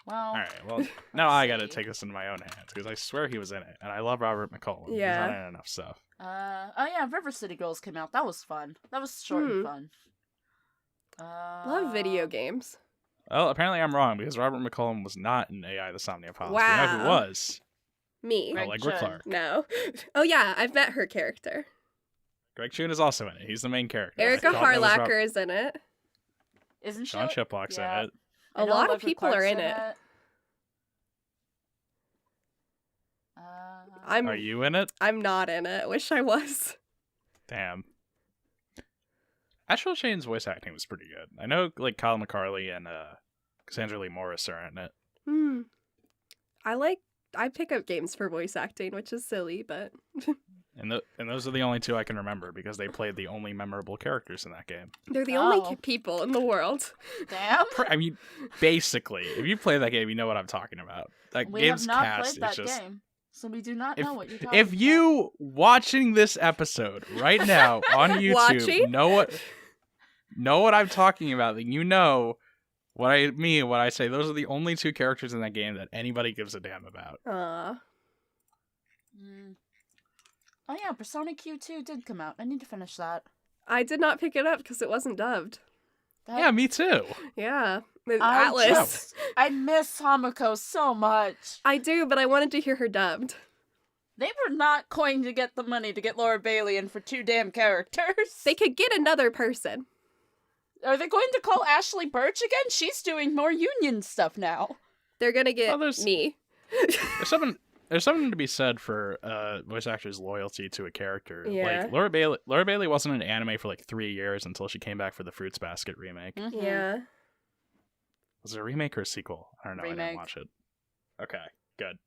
Well, All right, well, now I gotta take this into my own hands, because I swear he was in it, and I love Robert McCollum. Yeah. He's not in enough stuff. oh yeah, River City Girls came out. That was fun. That was short and fun. Love video games. Well, apparently I'm wrong, because Robert McCollum was not in AI the Somniopolis. Wow. You know who was? Me. Greg Allegra Chun. Clark. No. Oh yeah, I've met her character. Greg Chun is also in it. He's the main character. Erica I thought that was Harlacher is in it. Isn't she? Sean Chiplock's Yeah. in it. I A know lot of Allegra people are Clark's in it. Are you in it? I'm not in it. Wish I was. Damn. Astral Chain's voice acting was pretty good. I know, like, Kyle McCarley and Cassandra Lee Morris are in it. I pick up games for voice acting, which is silly, but And those are the only two I can remember, because they played the only memorable characters in that game. they're the only Oh. people in the world. Damn. I mean, basically, if you play that game, you know what I'm talking about. That We have game's not cast played is that just... game, so we do not know what you're talking If about. you watching this episode right now on YouTube Watching? know what I'm talking about, then you know what I mean when I say those are the only two characters in that game that anybody gives a damn about. Aw. Oh yeah, Persona Q2 did come out. I need to finish that. I did not pick it up because it wasn't dubbed. Yeah, me too. Yeah. With I Atlas. I miss Hamako so much. I do, but I wanted to hear her dubbed. They were not going to get the money to get Laura Bailey in for 2 damn characters. They could get another person. Are they going to call Ashley Birch again? She's doing more union stuff now. They're gonna get Well, there's- me. There's something to be said for voice actors' loyalty to a character. Yeah. Like Laura Bailey wasn't in anime for like 3 years until she came back for the Fruits Basket remake. Mhm. Yeah. Was it a remake or a sequel? I don't know. I Remake. didn't watch it. Okay, good.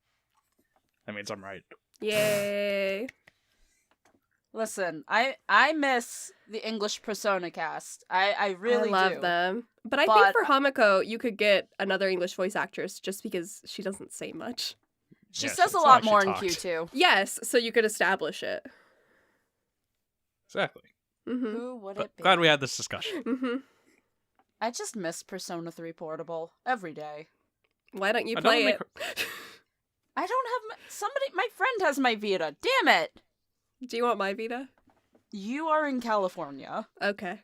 That means I'm right. Yay. Listen, I miss the English Persona cast. I really I love do. them. But I But- think for Hamako, you could get another English voice actress just because she doesn't say much. She Yeah, says it's a not lot like she more in talked. Q2. Yes, so you could establish it. Exactly. Mm-hmm. Who would it be? Glad we had this discussion. Mm-hmm. I just miss Persona 3 Portable every day. Why don't you I play don't it? I don't have my friend has my Vita. Damn it. Do you want my Vita? You are in California. Okay.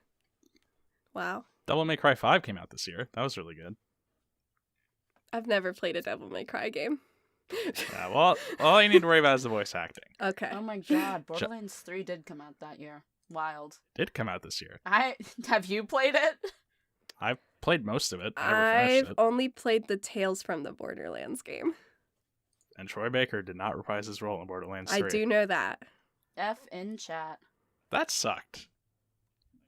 Wow. Devil May Cry 5 came out this year. That was really good. I've never played a Devil May Cry game. Yeah, well, all you need to worry about is the voice acting. Okay. Oh my god, Borderlands 3 did come out that year. Wild. Did come out this year. Have you played it? I've played most of it. I never I've finished it. only played the Tales from the Borderlands game. And Troy Baker did not reprise his role in Borderlands 3. I do know that. F in chat. That sucked.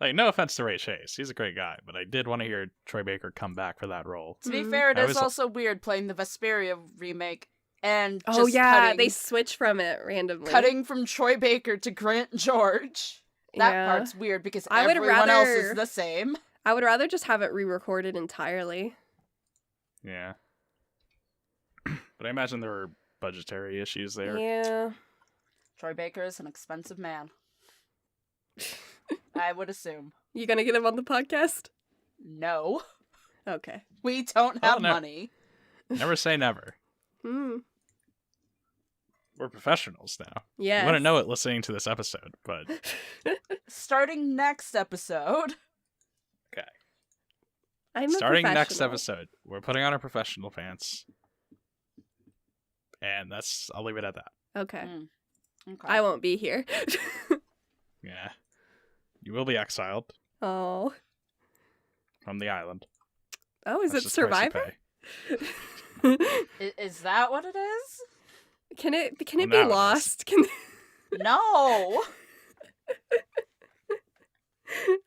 Like, no offense to Ray Chase. He's a great guy, but I did want to hear Troy Baker come back for that role. To be Mhm. fair, it I is was- also weird playing the Vesperia remake and Oh just yeah, they switch from it randomly. cutting from Troy Baker to Grant George. That Yeah. part's weird because I would everyone else rather- is the same. I would rather just have it re-recorded entirely. Yeah. But I imagine there were budgetary issues there. Yeah. Troy Baker is an expensive man. I would assume. You gonna get him on the podcast? No. Okay. We don't Well, have no. money. Never say never. Hmm. We're professionals now. Yeah. You wouldn't know it listening to this episode, but Starting next episode. okay. I'm a Starting next professional. episode, we're putting on our professional pants. And I'll leave it at that. Okay. Okay. I won't be here. Yeah. You will be exiled Oh. from the island. Oh, is That's it just the price you Survivor? pay. Is that what it is? Can it Well, be now it is. lost? Can No.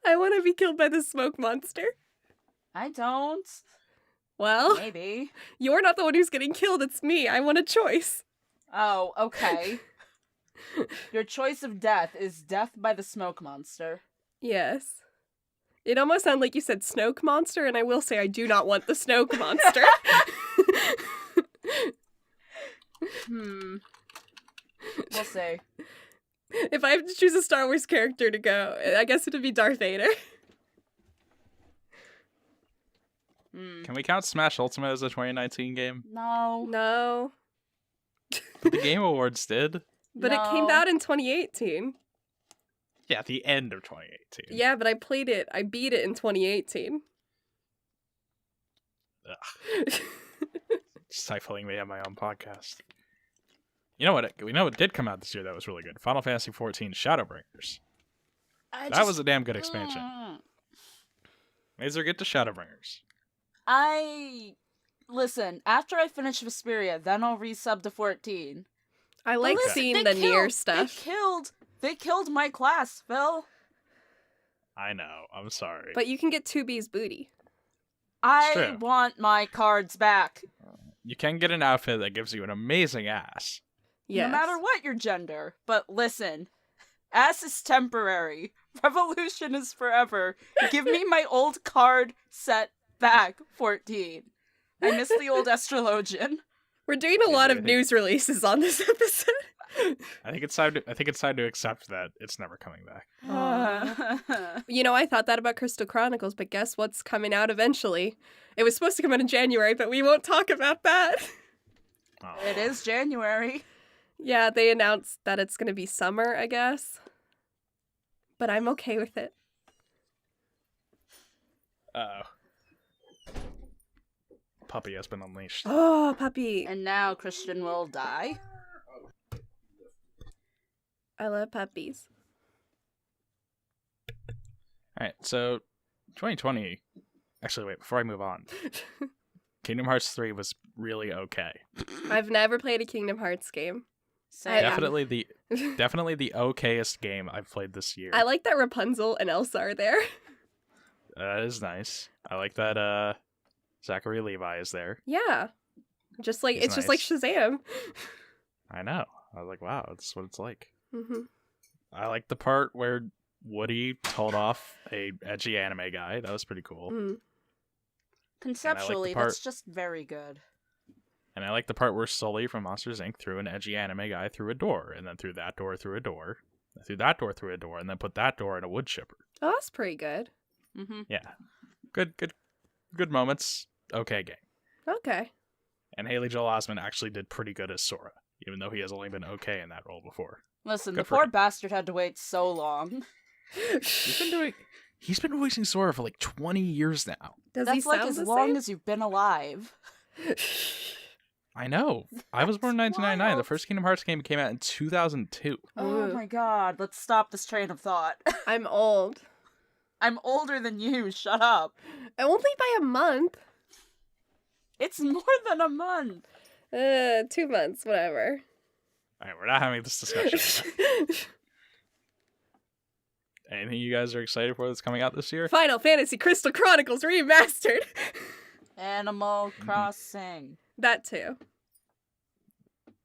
I want to be killed by the smoke monster? I don't. Well, Maybe. you're not the one who's getting killed. It's me. I want a choice. Oh, okay. Your choice of death is death by the smoke monster. Yes. It almost sounded like you said Snoke monster, and I will say I do not want the Snoke monster. We'll see. If I have to choose a Star Wars character to go, I guess it would be Darth Vader. Can we count Smash Ultimate as a 2019 game? No. No. But the Game Awards did. But it came No. out in 2018. Yeah, at the end of 2018. Yeah, but I played it. I beat it in 2018. Ugh. Stifling me on my own podcast. You know what? We know it did come out this year that was really good. Final Fantasy XIV Shadowbringers. That was a damn good expansion. Mazer, get to Shadowbringers. Listen, after I finish Vesperia, then I'll resub to 14. I like Listen, seeing they the Nier killed- stuff. They killed my class, Phil. I know. I'm sorry. But you can get 2B's booty. I true. want my cards back. You can get an outfit that gives you an amazing ass. Yes. No matter what your gender. But listen, ass is temporary. Revolution is forever. Give me my old card set back, 14. I miss the old astrologian. We're doing a lot of news releases on this episode. I think it's time to accept that it's never coming back. You know, I thought that about Crystal Chronicles, but guess what's coming out eventually? It was supposed to come out in January, but we won't talk about that. Oh. It is January. Yeah, they announced that it's going to be summer, I guess. But I'm okay with it. Uh-oh. Puppy has been unleashed. Oh, puppy. And now Christian will die. I love puppies. Alright, so 2020. Actually, wait, before I move on. Kingdom Hearts 3 was really okay. I've never played a Kingdom Hearts game. Same. Definitely the okayest game I've played this year. I like that Rapunzel and Elsa are there. That is nice. I like that Zachary Levi is there. Yeah. Just like He's it's just like nice. Shazam. I know. I was like, wow, that's what it's like. Mm-hmm. I like the part where Woody told off a edgy anime guy. That was pretty cool. Mm. Conceptually, part- that's just very good. And I like the part where Sully from Monsters Inc. threw an edgy anime guy through a door, and then through that door through a door, through that door through a door, and then put that door in a wood chipper. Oh, that's pretty good. Mm-hmm. Yeah. Good moments. Okay game. Okay. And Haley Joel Osment actually did pretty good as Sora, even though he has only been okay in that role before. Listen, Good the for poor him. bastard had to wait so long. He's been voicing Sora for like 20 years now. Does he That's like sound as the long same? as you've been alive. I know. I was born in That's 1999. The wild. first Kingdom Hearts game came out in 2002. Oh Ooh. my god, let's stop this train of thought. I'm old. I'm older than you, shut up. Only by a month. It's more than a month. 2 months, whatever. Alright, we're not having this discussion. Anything you guys are excited for that's coming out this year? Final Fantasy Crystal Chronicles Remastered. Animal Crossing. That too.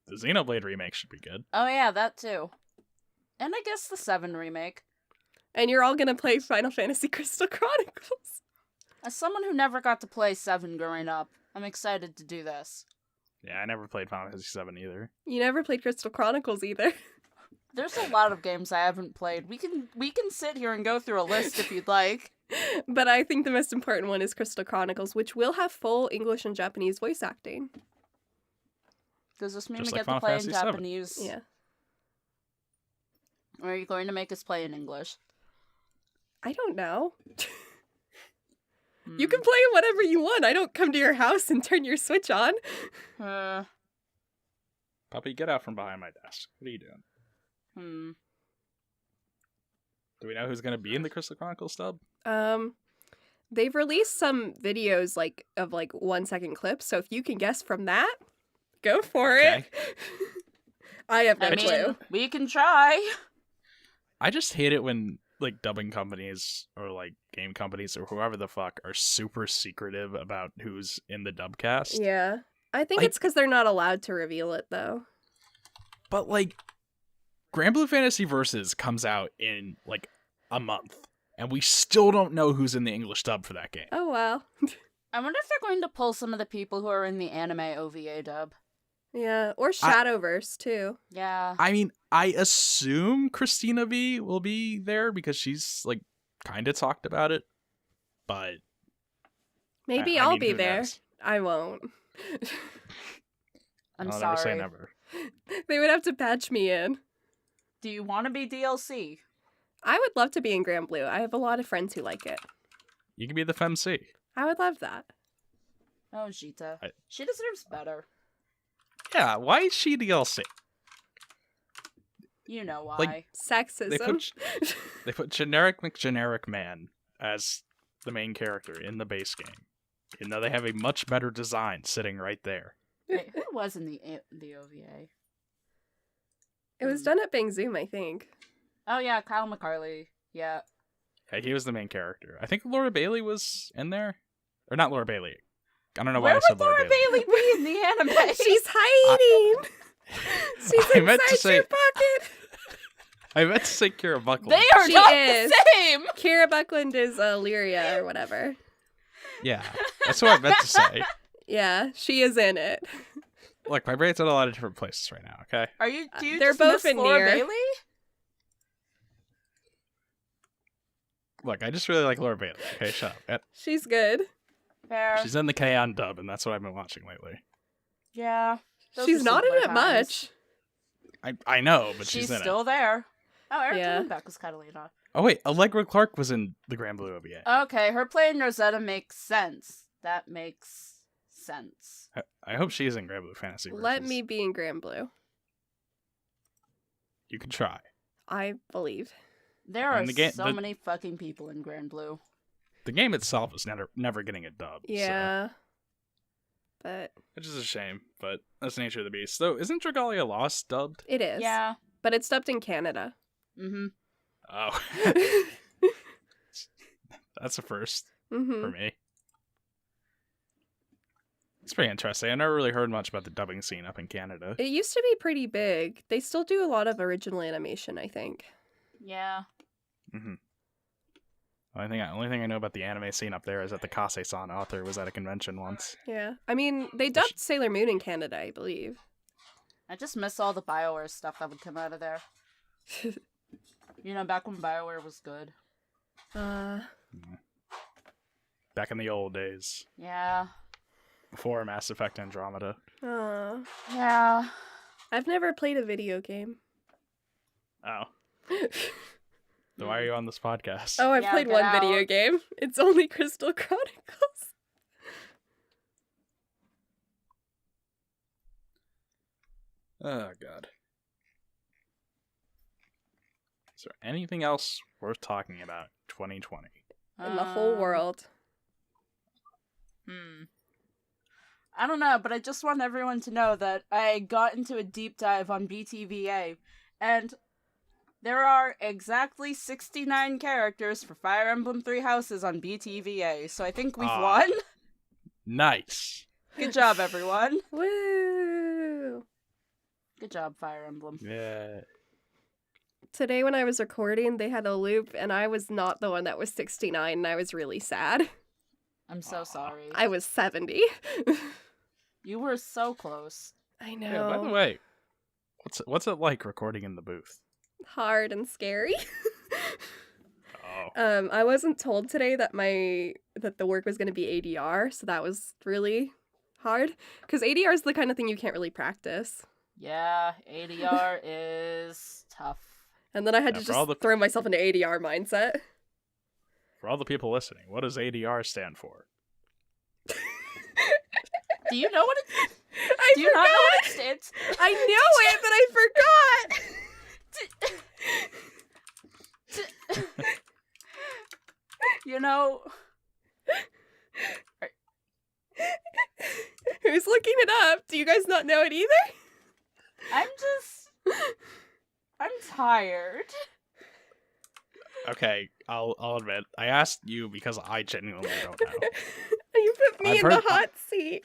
The Xenoblade remake should be good. Oh yeah, that too. And I guess the 7 remake. And you're all gonna play Final Fantasy Crystal Chronicles. As someone who never got to play 7 growing up, I'm excited to do this. Yeah, I never played Final Fantasy 7 either. You never played Crystal Chronicles either. There's a lot of games I haven't played. We can sit here and go through a list if you'd like. But I think the most important one is Crystal Chronicles, which will have full English and Japanese voice acting. Does this mean Just we like get to Final play in Fantasy VII. Japanese? Yeah. Or are you going to make us play in English? I don't know. You Hmm. can play whatever you want. I don't come to your house and turn your Switch on. Puppy, get out from behind my desk. What are you doing? Do we know who's going to be in the Crystal Chronicles stub? They've released some videos of 1 second clips, so if you can guess from that, go for Okay. it. I have no I clue. mean, we can try. I just hate it when dubbing companies or game companies or whoever the fuck are super secretive about who's in the dub cast. Yeah. I think Like- it's because they're not allowed to reveal it, though. But Grand Blue Fantasy Versus comes out in a month, and we still don't know who's in the English dub for that game. Oh, well. I wonder if they're going to pull some of the people who are in the anime OVA dub. Yeah, or Shadowverse too. Yeah. I mean, I assume Christina V will be there because she's like kind of talked about it, but Maybe I I'll mean, be who there. knows? I won't. I'm I'll sorry. never say never. They would have to patch me in. Do you want to be DLC? I would love to be in Grand Blue. I have a lot of friends who like it. You can be the FemC. I would love that. Oh, Jita. I- She deserves better. Yeah, why is she DLC? You know why. Like, Sexism. They put generic McGeneric man as the main character in the base game, even though they have a much better design sitting right there. Wait, who was in the OVA? It was done at Bang Zoom, I think. Oh yeah, Kyle McCarley. Yeah. Yeah, he was the main character. I think Laura Bailey was in there, or not Laura Bailey. I don't know why Where I said would Laura Bailey be in the anime? She's hiding. She's I meant to inside say- your pocket. I meant to say Kira Buckland. They are She not is. the same. Kira Buckland is Lyria or whatever. Yeah, that's what I meant to say. Yeah, she is in it. Look, my brain's in a lot of different places right now. Okay. Are you? Do you They're just both miss in Laura Nier. Bailey? Look, I just really like Laura Bailey. Okay, shut up. She's good. Fair. She's in the K-On! Dub, and that's what I've been watching lately. Yeah. Those She's are not in simpler it times. I know, but She's she's in still it. there. Oh, Erica Yeah. Lindbeck was Catalina. Oh wait, Allegra Clark was in the Grand Blue OVA. Okay, her playing Rosetta makes sense. That makes sense. I hope she is in Grand Blue Fantasy. Let Versus. me be in Grand Blue. You can try. I believe. There And are the ga- so the- many fucking people in Grand Blue. The game itself is never getting a dub. so- Yeah. But which is a shame, but that's the nature of the beast. Though, isn't Dragalia Lost dubbed? it is. Yeah. But it's dubbed in Canada. Mm-hmm. Oh, that's a first Mm-hmm. for me. It's pretty interesting. I never really heard much about the dubbing scene up in Canada. It used to be pretty big. They still do a lot of original animation, I think. Yeah. Mm-hmm. Only thing I know about the anime scene up there is that the Kase-san author was at a convention once. Yeah. I mean, they dubbed Sailor Moon in Canada, I believe. I just miss all the BioWare stuff that would come out of there. You know, back when BioWare was good. Back in the old days, Yeah. before Mass Effect Andromeda. Yeah. I've never played a video game. Oh, so why are you on this podcast? Oh, I've Yeah, played get one out. video game. It's only Crystal Chronicles. Oh, God. Is there anything else worth talking about in 2020? In the whole world. I don't know, but I just want everyone to know that I got into a deep dive on BTVA, and there are exactly 69 characters for Fire Emblem Three Houses on BTVA, so I think we've won. Nice. Good job, everyone. Woo! Good job, Fire Emblem. Yeah. Today when I was recording, they had a loop, and I was not the one that was 69, and I was really sad. I'm so sorry. I was 70. You were so close. I know. Yeah, by the way, what's it like recording in the booth? Hard and scary. Oh. I wasn't told today that the work was going to be ADR, so that was really hard. Because ADR is the kind of thing you can't really practice. Yeah, ADR is tough. And then I had Yeah, to for all just the- throw myself into ADR mindset. For all the people listening, what does ADR stand for? Do you know what it? I Do you not know what it stands? I know it, but I forgot. You know, Who's looking it up? Do you guys not know it either? I'm tired. Okay, I'll admit, I asked you because I genuinely don't know. You put me I've in the heard- hot seat.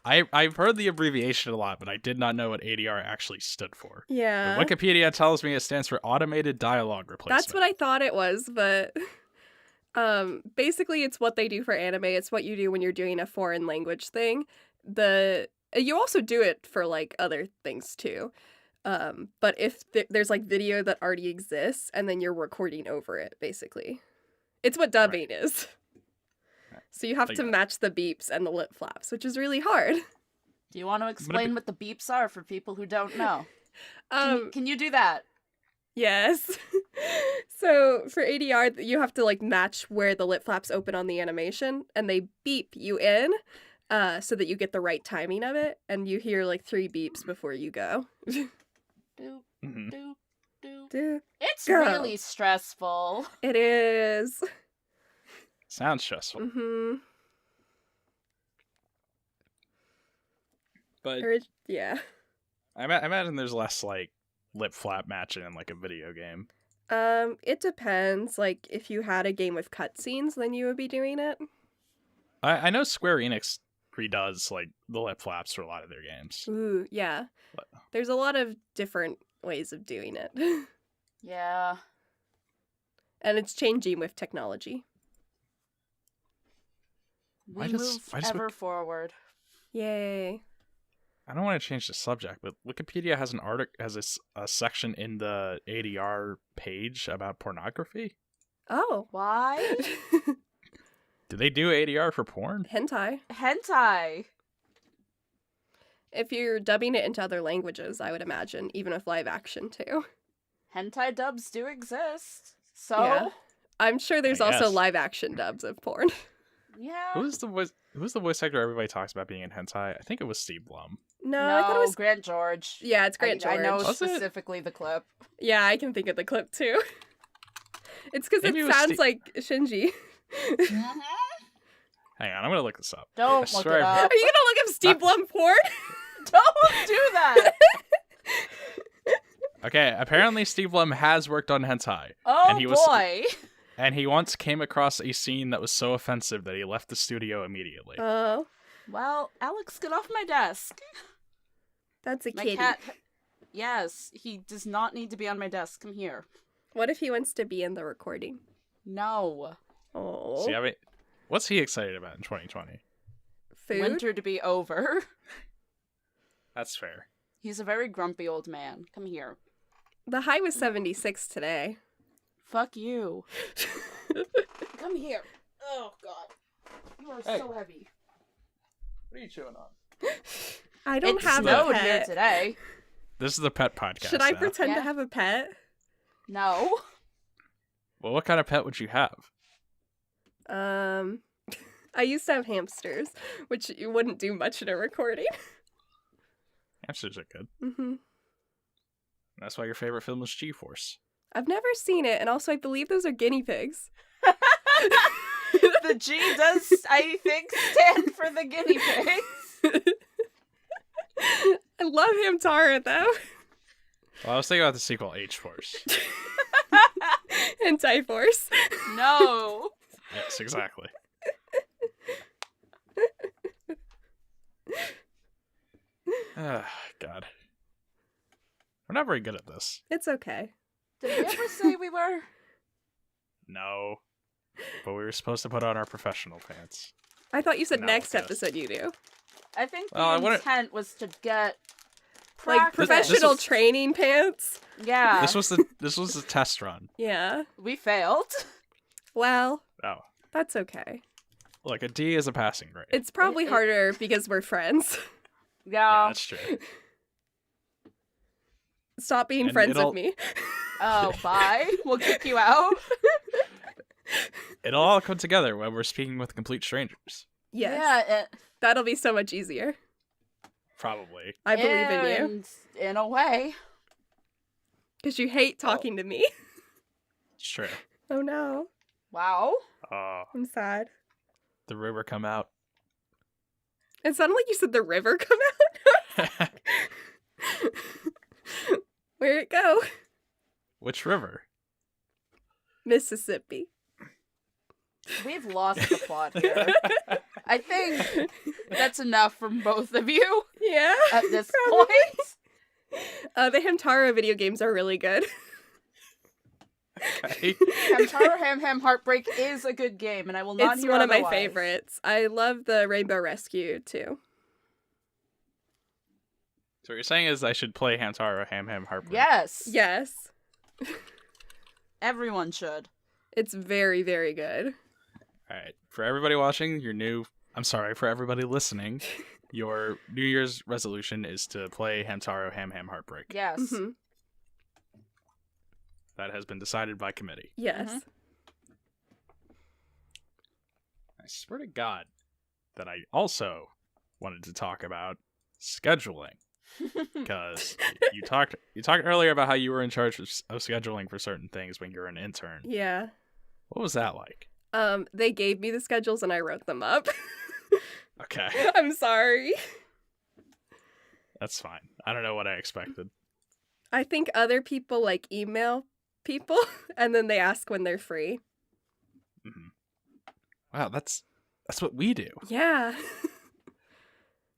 I've heard the abbreviation a lot, but I did not know what ADR actually stood for. Yeah. But Wikipedia tells me it stands for Automated Dialogue Replacement. That's what I thought it was, but basically it's what they do for anime. It's what you do when you're doing a foreign language thing. The You also do it for like other things too. But if there's like video that already exists and then you're recording over it, basically. It's what dubbing is. So you have to match the beeps and the lip flaps, which is really hard. Do you want to explain what the beeps are for people who don't know? Can you do that? Yes. So for ADR, you have to like match where the lip flaps open on the animation, and they beep you in so that you get the right timing of it, and you hear like 3 beeps before you go. Doop, doop, doop. Doop. It's Go. really stressful. It is. Sounds stressful. Mm-hmm. But yeah. I imagine there's less like lip flap matching in like a video game. It depends. Like if you had a game with cutscenes, then you would be doing it. I know Square Enix redoes like the lip flaps for a lot of their games. Ooh, yeah. But There's a lot of different ways of doing it. Yeah. And it's changing with technology. We move ever forward. Yay. I don't want to change the subject, but Wikipedia has a section in the ADR page about pornography. Oh. Why? Do they do ADR for porn? Hentai. Hentai. If you're dubbing it into other languages, I would imagine, even with live action too. Hentai dubs do exist. So Yeah. I'm sure there's I also guess. live action dubs of porn. yeah. Who's the voice actor everybody talks about being in hentai? I think it was Steve Blum. No, I thought it was. Grant George. Yeah, it's Grant George. I know Was it? specifically the clip. Yeah, I can think of the clip too. It's because Maybe it it was sounds like Shinji. Hang on, I'm gonna look this up. I Don't look swear it I've- up. Are you gonna look up Steve Blum porn? Don't do that. Okay, apparently Steve Blum has worked on hentai. Oh And he was- boy. And he once came across a scene that was so offensive that he left the studio immediately. Oh, Well, Alex, get off my desk. that's a My kitty. cat. Yes, he does not need to be on my desk. Come here. What if he wants to be in the recording? No. Oh, See, what's he excited about in 2020? food. Winter to be over. That's fair. He's a very grumpy old man. Come here. The high was 76 today. Fuck you. Come here. Oh god. You are so heavy. What are you chewing on? I don't It have a snowed here pet. today. This is the pet podcast. Should I now. pretend to Yeah. have a pet? No. Well, what kind of pet would you have? I used to have hamsters, which you wouldn't do much in a recording. Hamsters are good. Mm-hmm. That's why your favorite film was G-Force. I've never seen it, and also I believe those are guinea pigs. The G does, I think, stand for the guinea pigs. I love Hamtaro, though. Well, I was thinking about the sequel H-Force. And Tyforce. No. Yes, exactly. God. We're not very good at this. It's okay. Did we ever say we were? No. But we were supposed to put on our professional pants. I thought you said No, next yes. episode you do. I think the Well, I wouldn't- intent was to get Like practice. professional was- training pants. Yeah. This was the test run. Yeah. We failed. Well, Oh. that's okay. Look, a D is a passing grade. It's probably harder because we're friends. yeah, Yeah. that's true. Stop being And friends it'll- with me. Oh, bye. We'll kick you out. It'll all come together when we're speaking with complete strangers. Yes. Yeah. That'll be so much easier. Probably. I believe in you. In a way. Because you hate talking to me. It's true. Oh no. Wow. Oh, I'm sad. the river come out. It sounded like you said the river come out. Where'd it go? Which river? Mississippi. We've lost the plot here. I think that's enough from both of you Yeah. at this Probably. point. The Hamtaro video games are really good. Okay. Hamtaro Ham Ham Heartbreak is a good game, and I will not It's hear one of my otherwise. favorites. I love the Rainbow Rescue too. So what you're saying is I should play Hamtaro Ham Ham Heartbreak. Yes. Yes. Everyone should. It's very, very good. All right. For everybody watching, for everybody listening, your New Year's resolution is to play Hamtaro Ham Ham Heartbreak. Yes. Mm-hmm. That has been decided by committee. Yes. Mhm. I swear to God that I also wanted to talk about scheduling. Because you talked earlier about how you were in charge of scheduling for certain things when you were an intern. Yeah. What was that like? They gave me the schedules and I wrote them up. Okay. I'm sorry. That's fine. I don't know what I expected. I think other people like email people and then they ask when they're free. Mm-hmm. Wow, that's what we do. Yeah.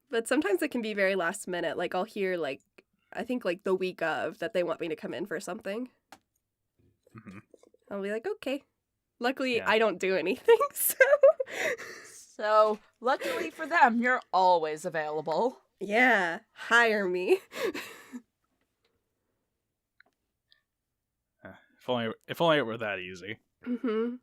But sometimes it can be very last minute. Like I'll hear I think the week of that they want me to come in for something. Mm-hmm. I'll be like, okay. Luckily, Yeah. I don't do anything, so. So, luckily for them, you're always available. Yeah, hire me. If only it were that easy. Mm-hmm.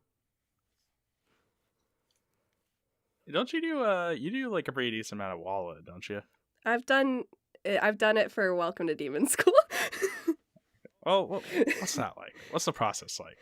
Don't you do like a pretty decent amount of Walla, don't you? I've done it for Welcome to Demon School. Well, what's that like? What's the process like?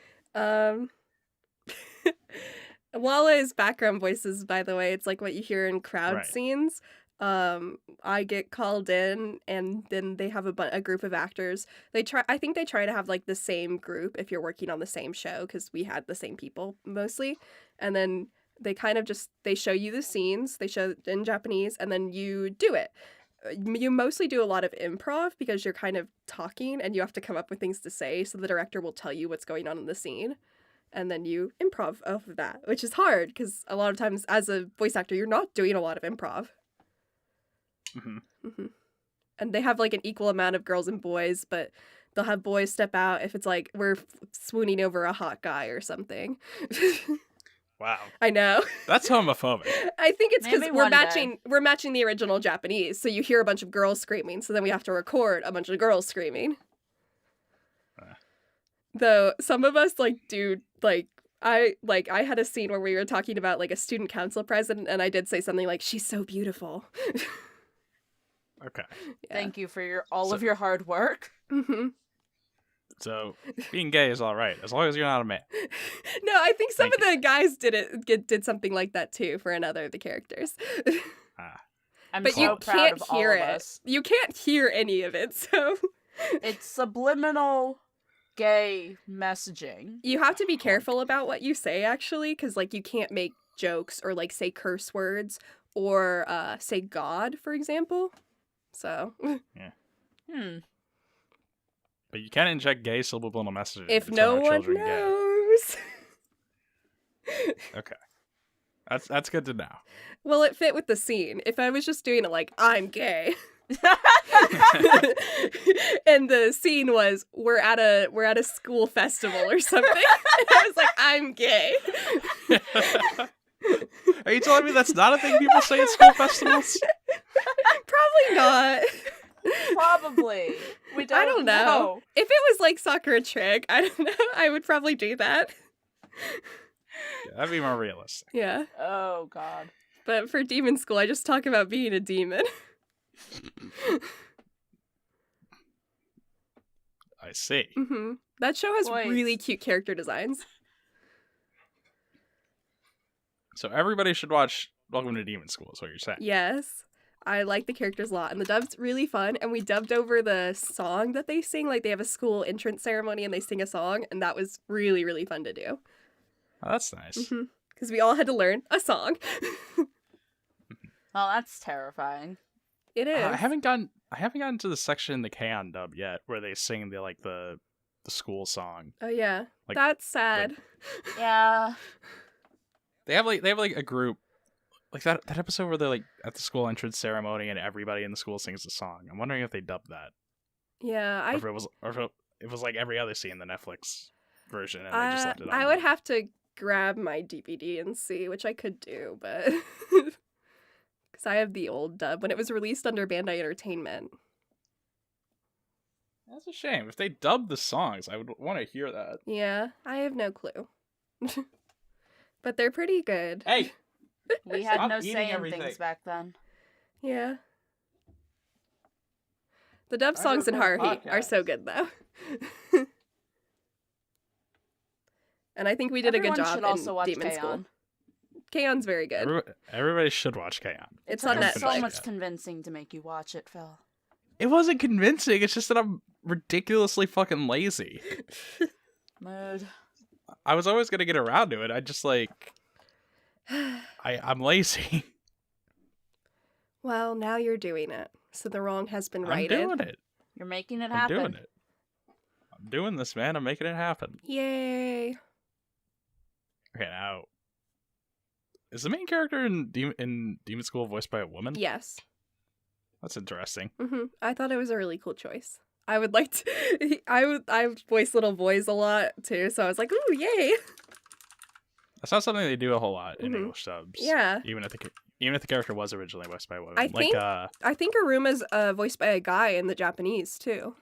Walla is background voices, by the way. It's like what you hear in crowd Right. scenes. I get called in, and then they have a group of actors. I think they try to have like the same group if you're working on the same show, because we had the same people mostly. And then they kind of they show you the scenes, they show it in Japanese, and then you do it. You mostly do a lot of improv because you're kind of talking and you have to come up with things to say, so the director will tell you what's going on in the scene. And then you improv off of that, which is hard because a lot of times as a voice actor, you're not doing a lot of improv. Mm-hmm. Mm-hmm. And they have like an equal amount of girls and boys, but they'll have boys step out if it's like we're swooning over a hot guy or something. Wow, I know. that's homophobic. I think it's because Maybe we're one day. matching the original Japanese, so you hear a bunch of girls screaming, so then we have to record a bunch of girls screaming. Though some of us do I had a scene where we were talking about like a student council president, and I did say something like, "She's so beautiful." Okay. Yeah. Thank you for all of your hard work. Mm-hmm. So being gay is all right as long as you're not a man. No, I think some Thank of the guys did something like that too for another of the characters. I'm But so you proud can't of all hear of it. us. You can't hear any of it, so It's subliminal gay messaging. you have to be careful about what you say, actually, because like you can't make jokes or like say curse words or say God, for example. So But you can inject gay subliminal messages if to no turn our one children gay. knows. Okay. That's good to know. Well, it fit with the scene. If I was just doing it like, I'm gay. And the scene was we're at a school festival or something. And I was like, I'm gay. Are you telling me that's not a thing people say at school festivals? Probably not. Probably. We don't I don't know. If it was like Sakura Trick, I don't know. I would probably do that. Yeah, that'd be more realistic. Yeah. Oh, God. But for Demon School, I just talk about being a demon. I see. Mm-hmm. That show has Boys. really cute character designs. So everybody should watch Welcome to Demon School, is what you're saying. Yes. I like the characters a lot. And the dub's really fun. And we dubbed over the song that they sing. Like, they have a school entrance ceremony and they sing a song. And that was really, really fun to do. Oh, that's nice. Because we all had to learn a song. Well, that's terrifying. It is. I haven't gotten to the section in the K-On! Dub yet where they sing the school song. Oh, yeah. Like- That's sad. Yeah. They have a group like that episode where they're like at the school entrance ceremony and everybody in the school sings a song. I'm wondering if they dubbed that. Yeah. Or if it was like every other scene, the Netflix version, and they just left it on. I would have to grab my DVD and see, which I could do, but because I have the old dub when it was released under Bandai Entertainment. That's a shame. If they dubbed the songs, I would want to hear that. Yeah, I have no clue. But they're pretty good. Hey! We had Stop no eating say in everything. things back then. Yeah. The dub I songs in record Haruhi are so podcasts. good, though. And I think we did a Everyone good job should also in watch Demon School. K-On! K-On's very good. Everybody should watch K-On! It's It on took Netflix. so Netflix. much convincing to make you watch it, Phil. It wasn't convincing. It's just that I'm ridiculously fucking lazy. Mood. I was always gonna get around to it. I just I'm lazy. Well, now you're doing it. So the wrong has been I'm righted. doing it. You're making it I'm happen. doing it. I'm doing this, man. I'm making it happen. Yay. Okay, now, is the main character in Demon School voiced by a woman? Yes. That's interesting. I thought it was a really cool choice. I would like to. I voice little boys a lot too, so I was like, ooh, yay. That's not something they do a whole lot in Mhm. English subs. Yeah. Even if the character was originally voiced by a woman. I think- I think Aruma's voiced by a guy in the Japanese too.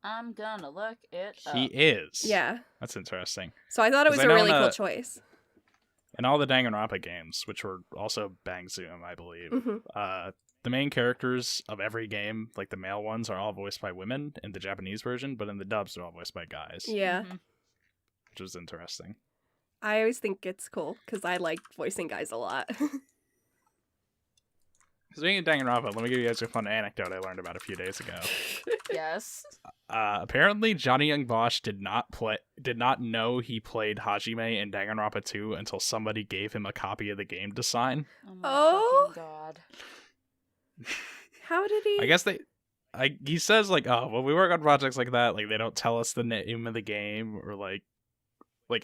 I'm gonna look it up. he is. Yeah. That's interesting. So I thought it 'Cause was I a know really in cool a- choice. In all the Danganronpa games, which were also Bang Zoom, I believe, the main characters of every game, like the male ones, are all voiced by women in the Japanese version, but in the dubs, they're all voiced by guys. Yeah. Mhm. Which was interesting. I always think it's cool because I like voicing guys a lot. Speaking of Danganronpa, let me give you guys a fun anecdote I learned about a few days ago. Yes. Apparently, Johnny Young Bosch did not know he played Hajime in Danganronpa 2 until somebody gave him a copy of the game to sign. Oh my Oh. fucking god. How did he? I guess he says like, oh, when we work on projects like that, like they don't tell us the name of the game or like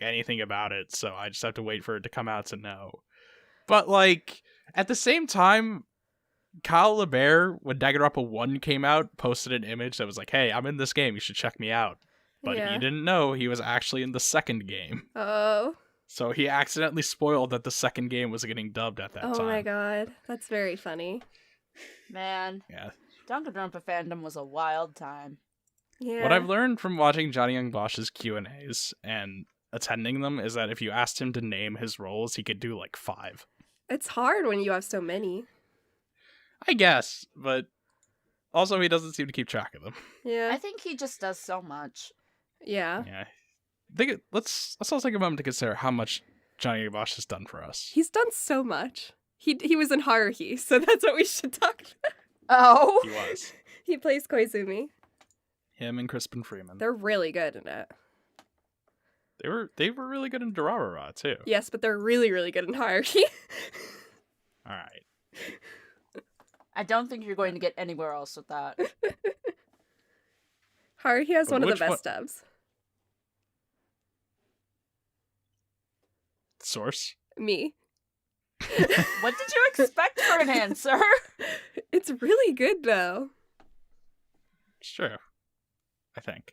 anything about it, so I just have to wait for it to come out to know. But like at the same time, Kyle LeBear, when Danganronpa 1 came out, posted an image that was like, hey, I'm in this game, you should check me out. But Yeah. he didn't know he was actually in the second game. Oh. So he accidentally spoiled that the second game was getting dubbed at that Oh time. my god. That's very funny. Man. Yeah. Danganronpa fandom was a wild time. Yeah. What I've learned from watching Johnny Young Bosch's Q&As and attending them is that if you asked him to name his roles, he could do like 5. It's hard when you have so many. I guess, but also he doesn't seem to keep track of them. Yeah. I think he just does so much. Yeah. Yeah. Let's also take a moment to consider how much Johnny Young Bosch has done for us. He's done so much. He was in Haruhi, so that's what we should talk about. Oh. He was. He plays Koizumi. Him and Crispin Freeman. They're really good in it. They were really good in Durarara too. Yes, but they're really, really good in Haruhi. All right. I don't think you're going to get anywhere else with that. Haruhi has But one of the which one- best dubs. Source. Me. What did you expect for an answer? It's really good though. It's true. I think.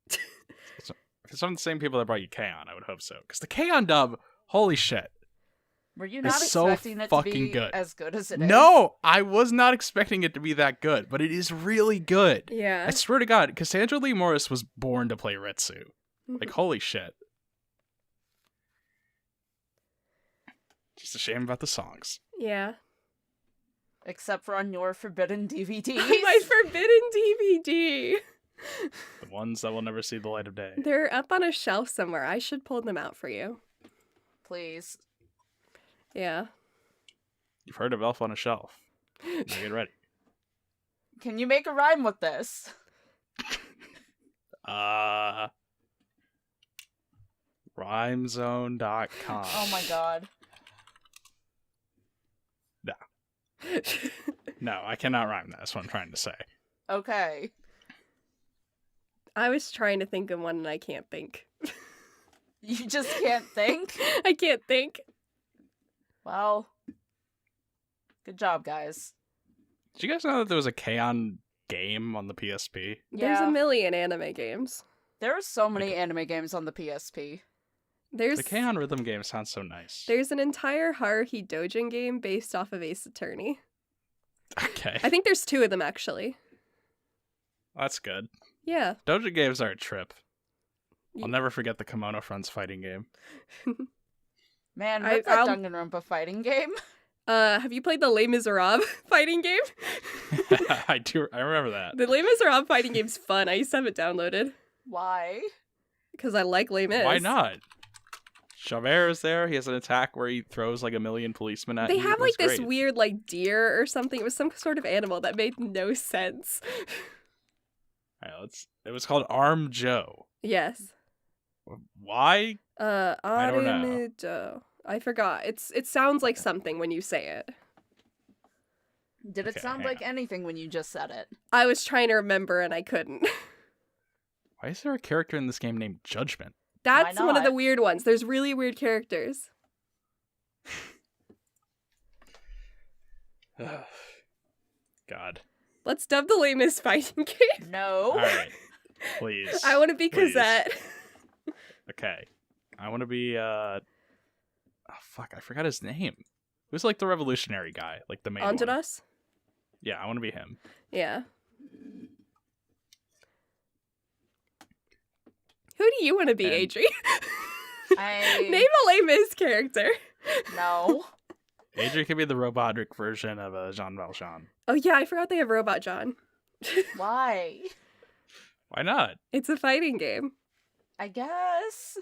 If it's from the same people that brought you K-On, I would hope so. Because the K-On dub, holy shit. Were you It's not so expecting it to fucking be good. as good as it is? No, I was not expecting it to be that good, but it is really good. Yeah. I swear to God, Cassandra Lee Morris was born to play Ritsu. Like, holy shit. Just a shame about the songs. Yeah. Except for on your forbidden DVDs. My forbidden DVD. The ones that will never see the light of day. They're up on a shelf somewhere. I should pull them out for you. Please. Yeah. You've heard of Elf on a Shelf. Now get ready. Can you make a rhyme with this? Rhymezone.com. Oh my god. No, I cannot rhyme that. That's what I'm trying to say. Okay. I was trying to think of one and I can't think. You just can't think? I can't think. Well, good job, guys. Did you guys know that there was a K-On game on the PSP? There's Yeah. a million anime games. There are so many anime games on the PSP. There's The K-On rhythm game sounds so nice. there's an entire Haruhi Dojin game based off of Ace Attorney. Okay. I think there's 2 of them actually. That's good. Yeah. Dojo games are a trip. I'll never forget the Kimono Friends fighting game. Man, what's that Danganronpa fighting game? Have you played the Les Miserables fighting game? I remember that. The Les Miserables fighting game's fun. I used to have it downloaded. Why? Because I like Les Mis. Why not? Javert is there. He has an attack where he throws like a million policemen at you. They have like this great. weird like deer or something. It was some sort of animal that made no sense. All right, it was called Arm Joe. Yes. Why? I don't know. I forgot. It sounds like something when you say it. Did it sound like anything when you just said it? I was trying to remember and I couldn't. Why is there a character in this game named Judgment? That's one of the weird ones. There's really weird characters. God. Let's dub the Les Mis fighting game. No. All right. Please. I want to be Cosette. Okay. I want to be, oh, fuck, I forgot his name. Who's like the revolutionary guy? Like the main one. Angelos? Yeah, I want to be him. Yeah. Who do you want to be, Adri? Name a Les Mis character. No. Adri could be the robotic version of Jean Valjean. Oh yeah, I forgot they have Robot John. Why? Why not? It's a fighting game. I guess.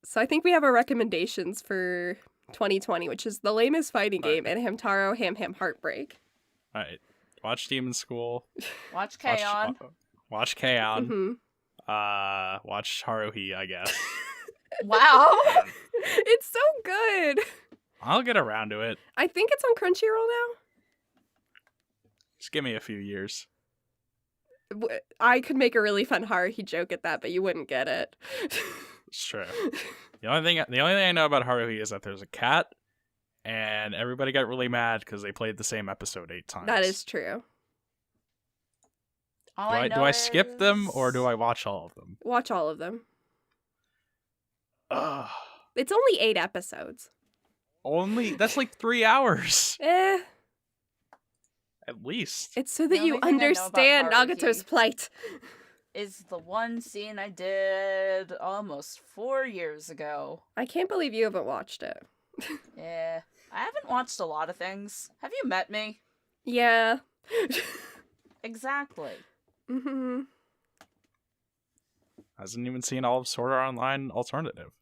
So I think we have our recommendations for 2020, which is the Les Mis fighting game and Hamtaro Ham Ham Heartbreak. All right. Watch Demon School. Watch K-On! Watch K-On! Mm-hmm. Watch Haruhi, I guess. Wow. It's so good. I'll get around to it. I think it's on Crunchyroll now. Just give me a few years. I could make a really fun Haruhi joke at that, but you wouldn't get it. It's true. The only thing I know about Haruhi is that there's a cat, and everybody got really mad because they played the same episode 8 times. That is true. Do I skip them or do I watch all of them? Watch all of them. Ugh. It's only 8 episodes. That's like 3 hours. At least. It's so that you understand Nagato's plight. Is the one scene I did almost 4 years ago. I can't believe you haven't watched it. Yeah. I haven't watched a lot of things. Have you met me? Yeah. Exactly. Mm-hmm. Hasn't even seen all of Sword Art Online Alternative.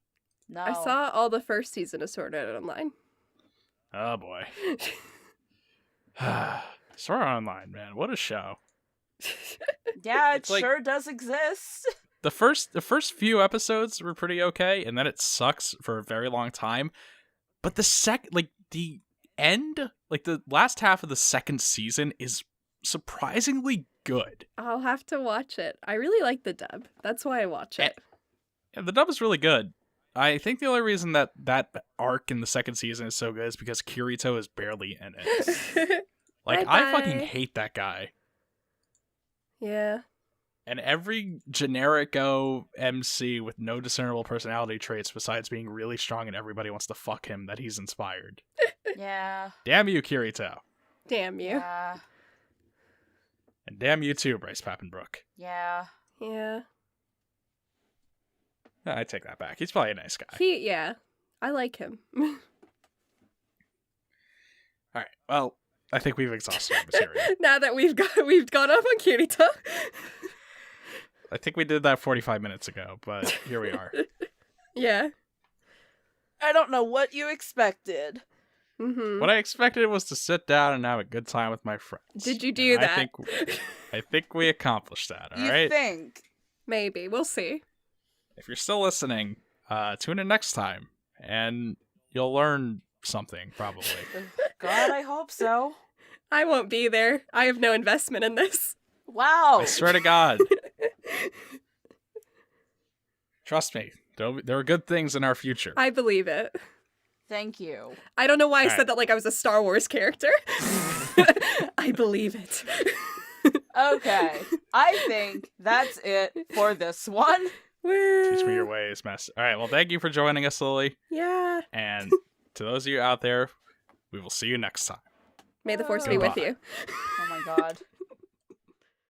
No. I saw all the first season of Sword Art Online. Oh boy. Sword Art Online, man, what a show. Yeah, it sure does exist. The first few episodes were pretty okay, and then it sucks for a very long time. But the end, like the last half of the second season is surprisingly good. I'll have to watch it. I really like the dub. That's why I watch it. And the dub is really good. I think the only reason that arc in the second season is so good is because Kirito is barely in it. Like, Bye-bye. I fucking hate that guy. Yeah. And every generico MC with no discernible personality traits besides being really strong and everybody wants to fuck him that he's inspired. Yeah. Damn you, Kirito. Damn you. Yeah. And damn you too, Bryce Pappenbrook. Yeah. Yeah. I take that back. He's probably a nice guy. Yeah. I like him. Alright, well, I think we've exhausted our material. Now that we've gone off on Kirito. I think we did that 45 minutes ago, but here we are. Yeah. I don't know what you expected. Mm-hmm. What I expected was to sit down and have a good time with my friends. Did you do that? I think we accomplished that, all you right? think? Maybe. We'll see. If you're still listening, tune in next time, and you'll learn something, probably. God, I hope so. I won't be there. I have no investment in this. Wow. I swear to God. Trust me, there are good things in our future. I believe it. Thank you. I don't know why I said that like I was a Star Wars character. I believe it. Okay. I think that's it for this one. Teach me your ways, mess. All right, well, thank you for joining us, Lily. Yeah. And to those of you out there, we will see you next time. May the force be with you. Oh my God.